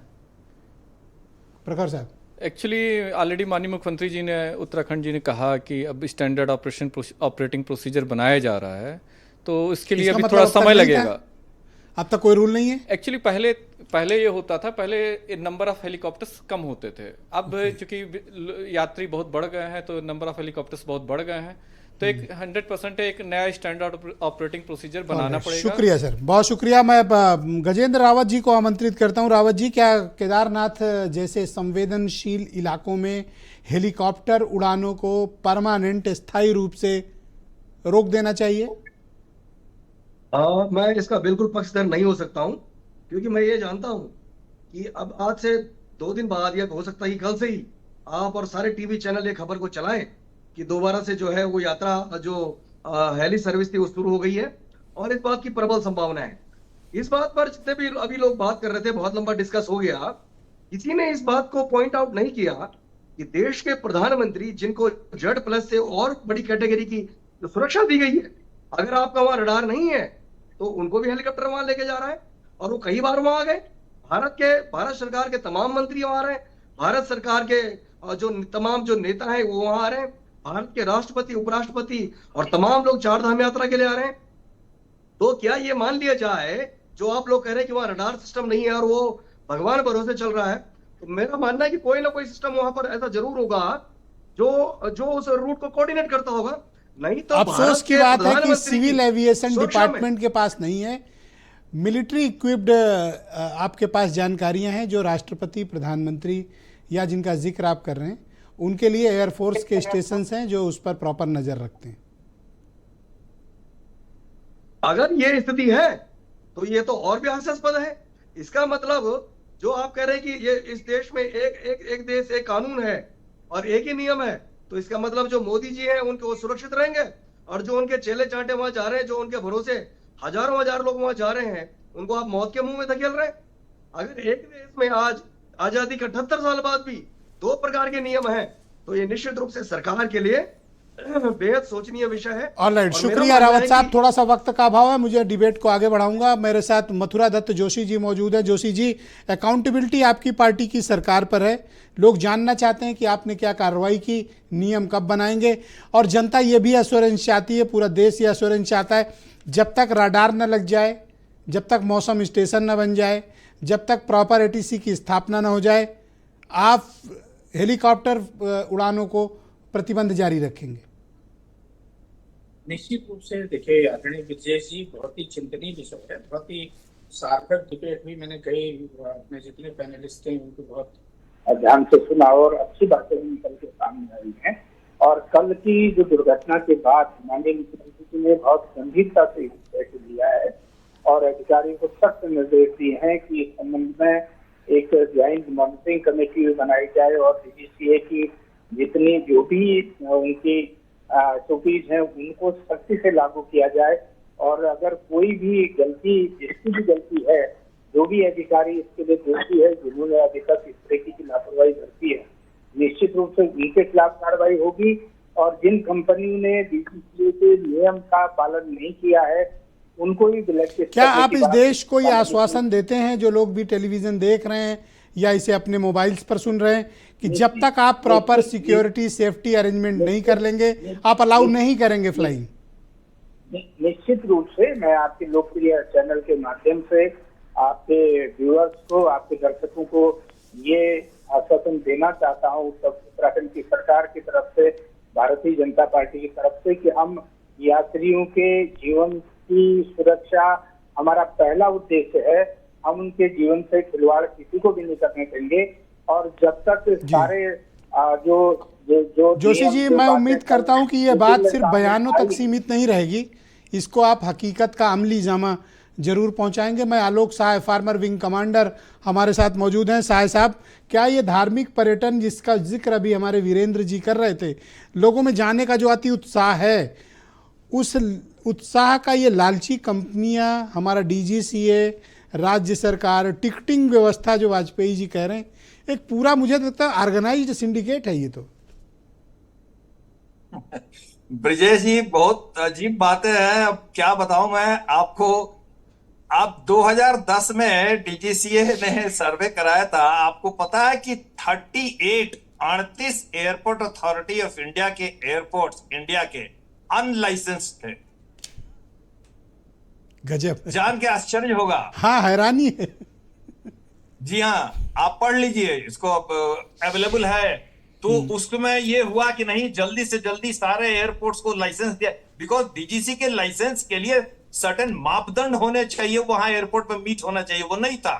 प्रखर साहब? एक्चुअली ऑलरेडी माननीय मुख्यमंत्री जी ने, उत्तराखंड जी ने कहा कि अब स्टैंडर्ड ऑपरेटिंग प्रोसीजर बनाया जा रहा है, तो इसके लिए इसका अभी मतलब थोड़ा अब तक समय नहीं था? लगेगा। अब तक कोई रूल नहीं है? एक्चुअली पहले ये होता था, पहले नंबर ऑफ हेलीकॉप्टर्स कम होते थे। अब चूंकि यात्री बहुत बढ़ गए हैं तो नंबर ऑफ हेलीकॉप्टर्स बहुत बढ़ गए हैं, तो एक 100% एक नया स्टैंडर्ड ऑपरेटिंग प्रोसीजर बनाना पड़ेगा। शुक्रिया सर, बहुत शुक्रिया। मैं गजेंद्र रावत जी को आमंत्रित करता हूं। रावत जी, क्या केदारनाथ जैसे संवेदनशील इलाकों में हेलीकॉप्टर उड़ानों को परमानेंट, स्थायी रूप से रोक देना चाहिए? मैं इसका बिल्कुल पक्षधर नहीं हो सकता हूं, क्योंकि मैं ये जानता हूं कि अब आज से 2 दिन बाद या हो सकता है कल से ही आप और सारे टीवी चैनल ये खबर को चलाएं कि दोबारा से जो है वो यात्रा जो हेली सर्विस थी वो शुरू हो गई है, और इस बात की प्रबल संभावना है। इस बात पर जितने भी अभी लोग बात कर रहे थे, बहुत लंबा डिस्कस हो गया, किसी ने इस बात को पॉइंट आउट नहीं किया कि देश के प्रधानमंत्री, जिनको Z+ से और बड़ी कैटेगरी की जो सुरक्षा दी गई है, अगर आपका वहां रडार नहीं है तो उनको भी हेलीकॉप्टर वहां लेके जा रहा है, और वो कई बार वहां आ गए। भारत सरकार के तमाम मंत्री वहां आ रहे हैं, भारत सरकार के जो तमाम जो नेता हैं वो वहां आ रहे हैं, भारत के राष्ट्रपति, उपराष्ट्रपति और तमाम लोग 4 धाम यात्रा के लिए आ रहे हैं। तो क्या ये मान लिया जाए, जो आप लोग कह रहे हैं कि वहां रडार सिस्टम नहीं है और वो भगवान भरोसे चल रहा है, तो मेरा मानना है कि कोई ना कोई सिस्टम वहां पर ऐसा जरूर होगा जो उस रूट को कोऑर्डिनेट करता होगा। नहीं तो अफसोस की बात है कि सिविल एविएशन डिपार्टमेंट के पास नहीं है, मिलिट्री इक्विप्ड आपके पास जानकारियां हैं जो राष्ट्रपति, प्रधानमंत्री या जिनका जिक्र आप कर रहे हैं, उनके लिए एयरफोर्स के स्टेशन हैं जो उस पर प्रॉपर नजर रखते हैं। अगर ये स्थिति है तो ये तो और भी हास्यास्पद है। इसका मतलब जो आप कह रहे हैं कि ये इस देश में एक देश, एक कानून है और एक ही नियम है, तो इसका मतलब जो मोदी जी हैं उनके वो सुरक्षित रहेंगे, और जो उनके चेले चांटे वहां जा रहे हैं, जो उनके भरोसे हजारों हजार लोग वहां जा रहे हैं, उनको आप मौत के मुंह में धकेल रहे हैं। अगर एक देश में आज आजादी के 78 साल बाद भी 2 प्रकार के नियम हैं, तो ये निश्चित रूप से सरकार के लिए बेहद सोचनीय विषय है। ऑलराइट, शुक्रिया रावत साहब। थोड़ा सा वक्त का अभाव है, मुझे डिबेट को आगे बढ़ाऊंगा। मेरे साथ मथुरा दत्त जोशी जी मौजूद है। जोशी जी, अकाउंटेबिलिटी आपकी पार्टी की सरकार पर है, लोग जानना चाहते हैं कि आपने क्या कार्रवाई की, नियम कब बनाएंगे, और जनता ये भी एश्योरेंस चाहती है, पूरा देश ये एश्योरेंस चाहता है, जब तक रडार न लग जाए, जब तक मौसम स्टेशन न बन जाए, जब तक प्रॉपर एटीसी की स्थापना न हो जाए, आप हेलीकॉप्टर उड़ानों को प्रतिबंध जारी रखेंगे? निश्चित रूप से देखिए आदरणीय विजय जी, बहुत ही चिंतनीय विषय है, बहुत ही सार्थक डिबेट हुई। मैंने कई अपने जितने पैनलिस्ट हैं उनको बहुत ध्यान से सुना और अच्छी बातें निकल के सामने आई हैं। और कल की जो दुर्घटना के बाद माननीय मुख्यमंत्री जी ने बहुत गंभीरता से इस लिया है और अधिकारियों को सख्त निर्देश दिए हैं कि इस संबंध में एक ज्वाइंट मॉनिटरिंग कमेटी बनाई जाए और DGCA की जितनी जो भी उनकी SOPs हैं उनको सख्ती से लागू किया जाए, और अगर कोई भी गलती, जिसकी भी गलती है, जो भी अधिकारी इसके लिए दोषी है, जिन्होंने अभी तक इस तरीके की लापरवाही बरती है, निश्चित रूप से उनके खिलाफ कार्रवाई होगी। और जिन कंपनियों ने DGCA के नियम का पालन नहीं किया है उनको भी ब्लैकलिस्ट। क्या आप इस देश को ये आश्वासन देते हैं, जो लोग भी टेलीविजन देख रहे हैं या इसे अपने मोबाइल्स पर सुन रहे हैं, कि जब तक आप प्रॉपर सिक्योरिटी, सेफ्टी अरेंजमेंट नहीं कर लेंगे, आप अलाउ नहीं करेंगे फ्लाइंग? निश्चित रूप से मैं आपके लोकप्रिय चैनल के माध्यम से आपके व्यूअर्स को, आपके दर्शकों को ये आश्वासन देना चाहता हूँ उत्तराखंड की सरकार की तरफ से, भारतीय जनता पार्टी की तरफ से, कि हम यात्रियों के जीवन की सुरक्षा हमारा पहला उद्देश्य है। हम उनके जीवन से खिलवाड़ किसी को भी नहीं करने देंगे, और जब तक सारे जो जोशी जी, मैं उम्मीद करता हूं कि ये बात सिर्फ बयानों तक सीमित नहीं रहेगी, इसको आप हकीकत का अमली जामा जरूर पहुंचाएंगे। मैं आलोक साय, फार्मर विंग कमांडर, हमारे साथ मौजूद हैं। साय साहब, क्या ये धार्मिक पर्यटन जिसका जिक्र अभी हमारे वीरेंद्र जी कर रहे थे, लोगों में जाने का जो अति उत्साह है, उस उत्साह का ये लालची कंपनियां, हमारा DGCA, राज्य सरकार, टिकटिंग व्यवस्था जो वाजपेयी जी कह रहे हैं, एक पूरा मुझे तो लगता है ऑर्गेनाइज्ड सिंडिकेट है ये तो। ब्रिजेश जी, बहुत अजीब बातें हैं। अब क्या बताऊं मैं आपको। आप 2010 में डीजीसीए ने सर्वे कराया था। आपको पता है कि 38 एयरपोर्ट अथॉरिटी ऑफ इंडिया के एयरपोर्ट्स इंडिया के अनलाइसेंस्ड थे। गजब। जान के आश्चर्य होगा। हाँ, हैरानी है। जी हाँ, आप पढ़ लीजिए इसको, अवेलेबल है। तो उसमें ये हुआ कि नहीं, जल्दी से जल्दी सारे एयरपोर्ट्स को लाइसेंस दिया, बिकॉज डीजीसी के लाइसेंस के लिए सर्टेन मापदंड होने चाहिए, वहां एयरपोर्ट पे मीट होना चाहिए, वो नहीं था।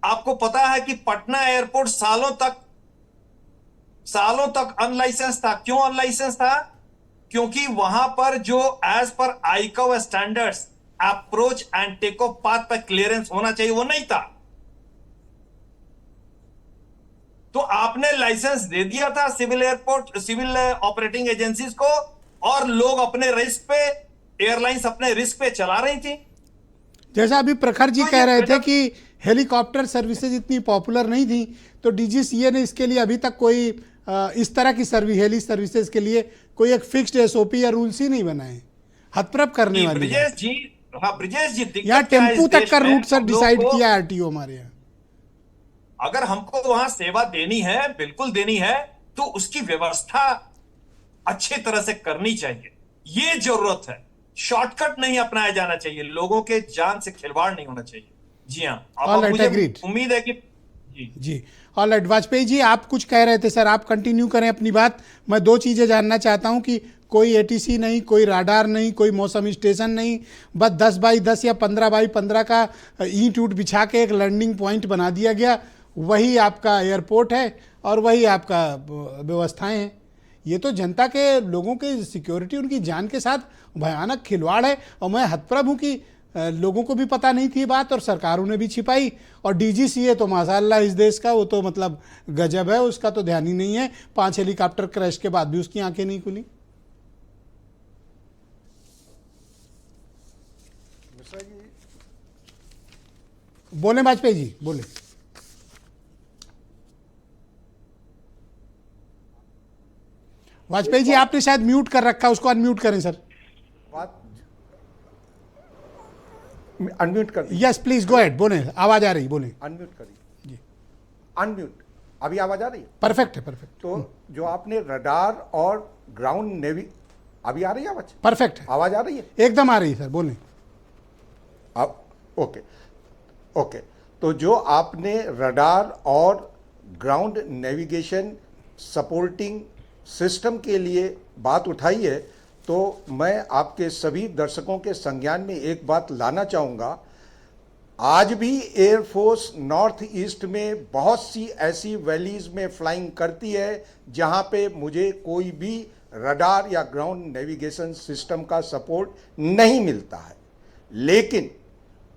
आपको पता है कि पटना एयरपोर्ट सालों तक अनलाइसेंस था। क्यों अनलाइसेंस था? क्योंकि वहां पर जो as per ICAO standards approach and take off path पर क्लियरेंस होना चाहिए, वो नहीं था। तो आपने लाइसेंस दे दिया था सिविल ऑपरेटिंग एजेंसीज को, और लोग अपने रिस्क पे, एयरलाइंस अपने रिस्क पे चला रही थी। जैसा अभी प्रखर जी कह रहे थे कि हेलीकॉप्टर सर्विसेज इतनी पॉपुलर नहीं थी, तो डीजीसीए ने इसके लिए अभी तक कोई इस तरह की हेली सर्विसेज के लिए कोई एक फिक्स्ड एसओपी या रूल्स ही नहीं बनाए। हथप्रभ करने वाली ब्रिजेश जी, हाँ ब्रिजेश जी, यहाँ टेम्पू तक का रूट सर डिसाइड किया आरटीओ हमारे यहाँ। अगर हमको वहां सेवा देनी है, बिल्कुल देनी है, तो उसकी व्यवस्था अच्छी तरह से करनी चाहिए। ये जरूरत है। शॉर्टकट नहीं अपनाया जाना चाहिए। लोगों के जान से खिलवाड़ नहीं होना चाहिए। जी हाँ, अब मुझे उम्मीद है कि जी ऑल राइट। वाजपेयी जी, आप कुछ कह रहे थे सर, आप कंटिन्यू करें अपनी बात। मैं दो चीजें जानना चाहता हूं कि कोई एटीसी नहीं, कोई राडार नहीं, कोई मौसम स्टेशन नहीं, बस 10x10 या 15x15 का ईंट ऊट बिछा के एक लैंडिंग पॉइंट बना दिया गया, वही आपका एयरपोर्ट है और वही आपका व्यवस्थाएं हैं। ये तो जनता के, लोगों की सिक्योरिटी, उनकी जान के साथ भयानक खिलवाड़ है। और मैं हतप्रभ हूँ कि लोगों को भी पता नहीं थी बात और सरकारों ने भी छिपाई। और डीजीसीए तो माशाअल्लाह इस देश का, वो तो मतलब गजब है, उसका तो ध्यान ही नहीं है। 5 हेलीकॉप्टर क्रैश के बाद भी उसकी आंखें नहीं खुली। बोले वाजपेयी जी, बोले। वाजपेयी जी, आपने शायद म्यूट कर रखा, उसको अनम्यूट करें सर। बात अनम्यूट कर। यस प्लीज गो अहेड, बोले, आवाज आ रही, बोले। अनम्यूट करिए जी। अनम्यूट। अभी आवाज आ रही है? परफेक्ट है, परफेक्ट। तो जो आपने रडार और ग्राउंड नेवी, अभी आ रही है आवाज? परफेक्ट है, आवाज आ रही है? एकदम आ रही है सर, बोले। अब ओके ओके। तो जो आपने रडार और ग्राउंड नेविगेशन सपोर्टिंग सिस्टम के लिए बात उठाई है, तो मैं आपके सभी दर्शकों के संज्ञान में एक बात लाना चाहूँगा। आज भी एयरफोर्स नॉर्थ ईस्ट में बहुत सी ऐसी वैलीज में फ्लाइंग करती है जहाँ पे मुझे कोई भी रडार या ग्राउंड नेविगेशन सिस्टम का सपोर्ट नहीं मिलता है। लेकिन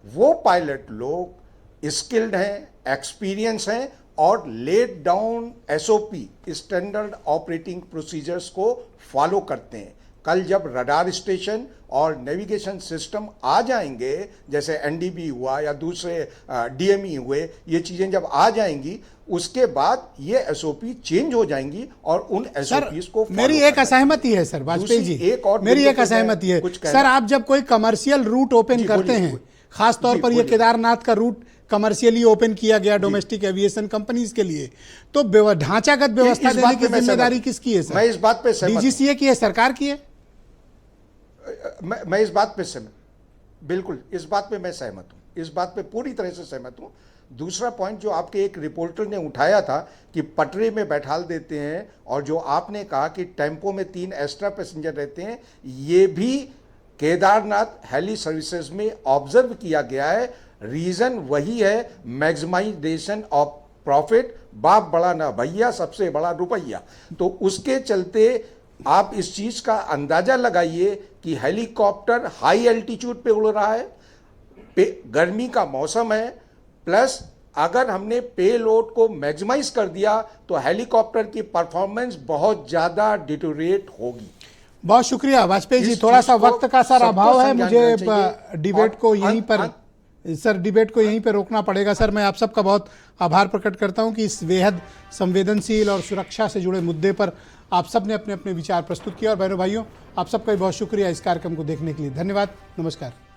वो पायलट लोग स्किल्ड हैं, एक्सपीरियंस हैं और let down SOP, standard operating procedures को फॉलो करते हैं। कल जब रडार स्टेशन और नेविगेशन सिस्टम आ जाएंगे, जैसे एनडीबी हुआ या दूसरे डीएमई हुए, ये चीज़ें जब आ जाएंगी, उसके बाद ये एसओपी चेंज हो जाएंगी और उन एसओपीज को मेरी एक असहमति है सर वाजपेयी जी, मेरी एक असहमति है सर। आप जब कोई कमर्शियल रूट ओपन करते हैं, खास तौर पर ये केदारनाथ का रूट कमर्शियली ओपन किया गया डोमेस्टिक एविएशन कंपनीज के लिए, तो ढांचागत व्यवस्था देने की जिम्मेदारी किसकी है सर? मैं इस बात पे सहमत, डीजीसीए की है, सरकार की है? मैं इस बात पे सहमत, बिल्कुल इस बात पे मैं सहमत हूँ, इस बात पे पूरी तरह से सहमत हूँ। दूसरा पॉइंट जो आपके एक रिपोर्टर ने उठाया था कि पटरे में बैठाल देते हैं, और जो आपने कहा कि टेम्पो में 3 एक्स्ट्रा पैसेंजर रहते हैं, ये भी केदारनाथ हेली सर्विसेज में ऑब्जर्व किया गया है। रीजन वही है, मैक्सिमाइजेशन ऑफ प्रॉफिट, बाप बड़ा ना भैया, सबसे बड़ा रुपया। तो उसके चलते आप इस चीज का अंदाजा लगाइए कि हेलीकॉप्टर हाई एल्टीट्यूड पे उड़ रहा है, गर्मी का मौसम है, प्लस अगर हमने पे लोड को मैक्सिमाइज कर दिया तो हेलीकॉप्टर की परफॉर्मेंस बहुत ज्यादा डिटोरेट होगी। बहुत शुक्रिया वाजपेयी जी, थोड़ा सा वक्त का सर अभाव है, मुझे डिबेट को यहीं पर सर डिबेट को यहीं पे रोकना पड़ेगा। सर मैं आप सबका बहुत आभार प्रकट करता हूं कि इस बेहद संवेदनशील और सुरक्षा से जुड़े मुद्दे पर आप सब ने अपने अपने विचार प्रस्तुत किए। और बहनों भाइयों, आप सबका भी बहुत शुक्रिया इस कार्यक्रम को देखने के लिए। धन्यवाद, नमस्कार।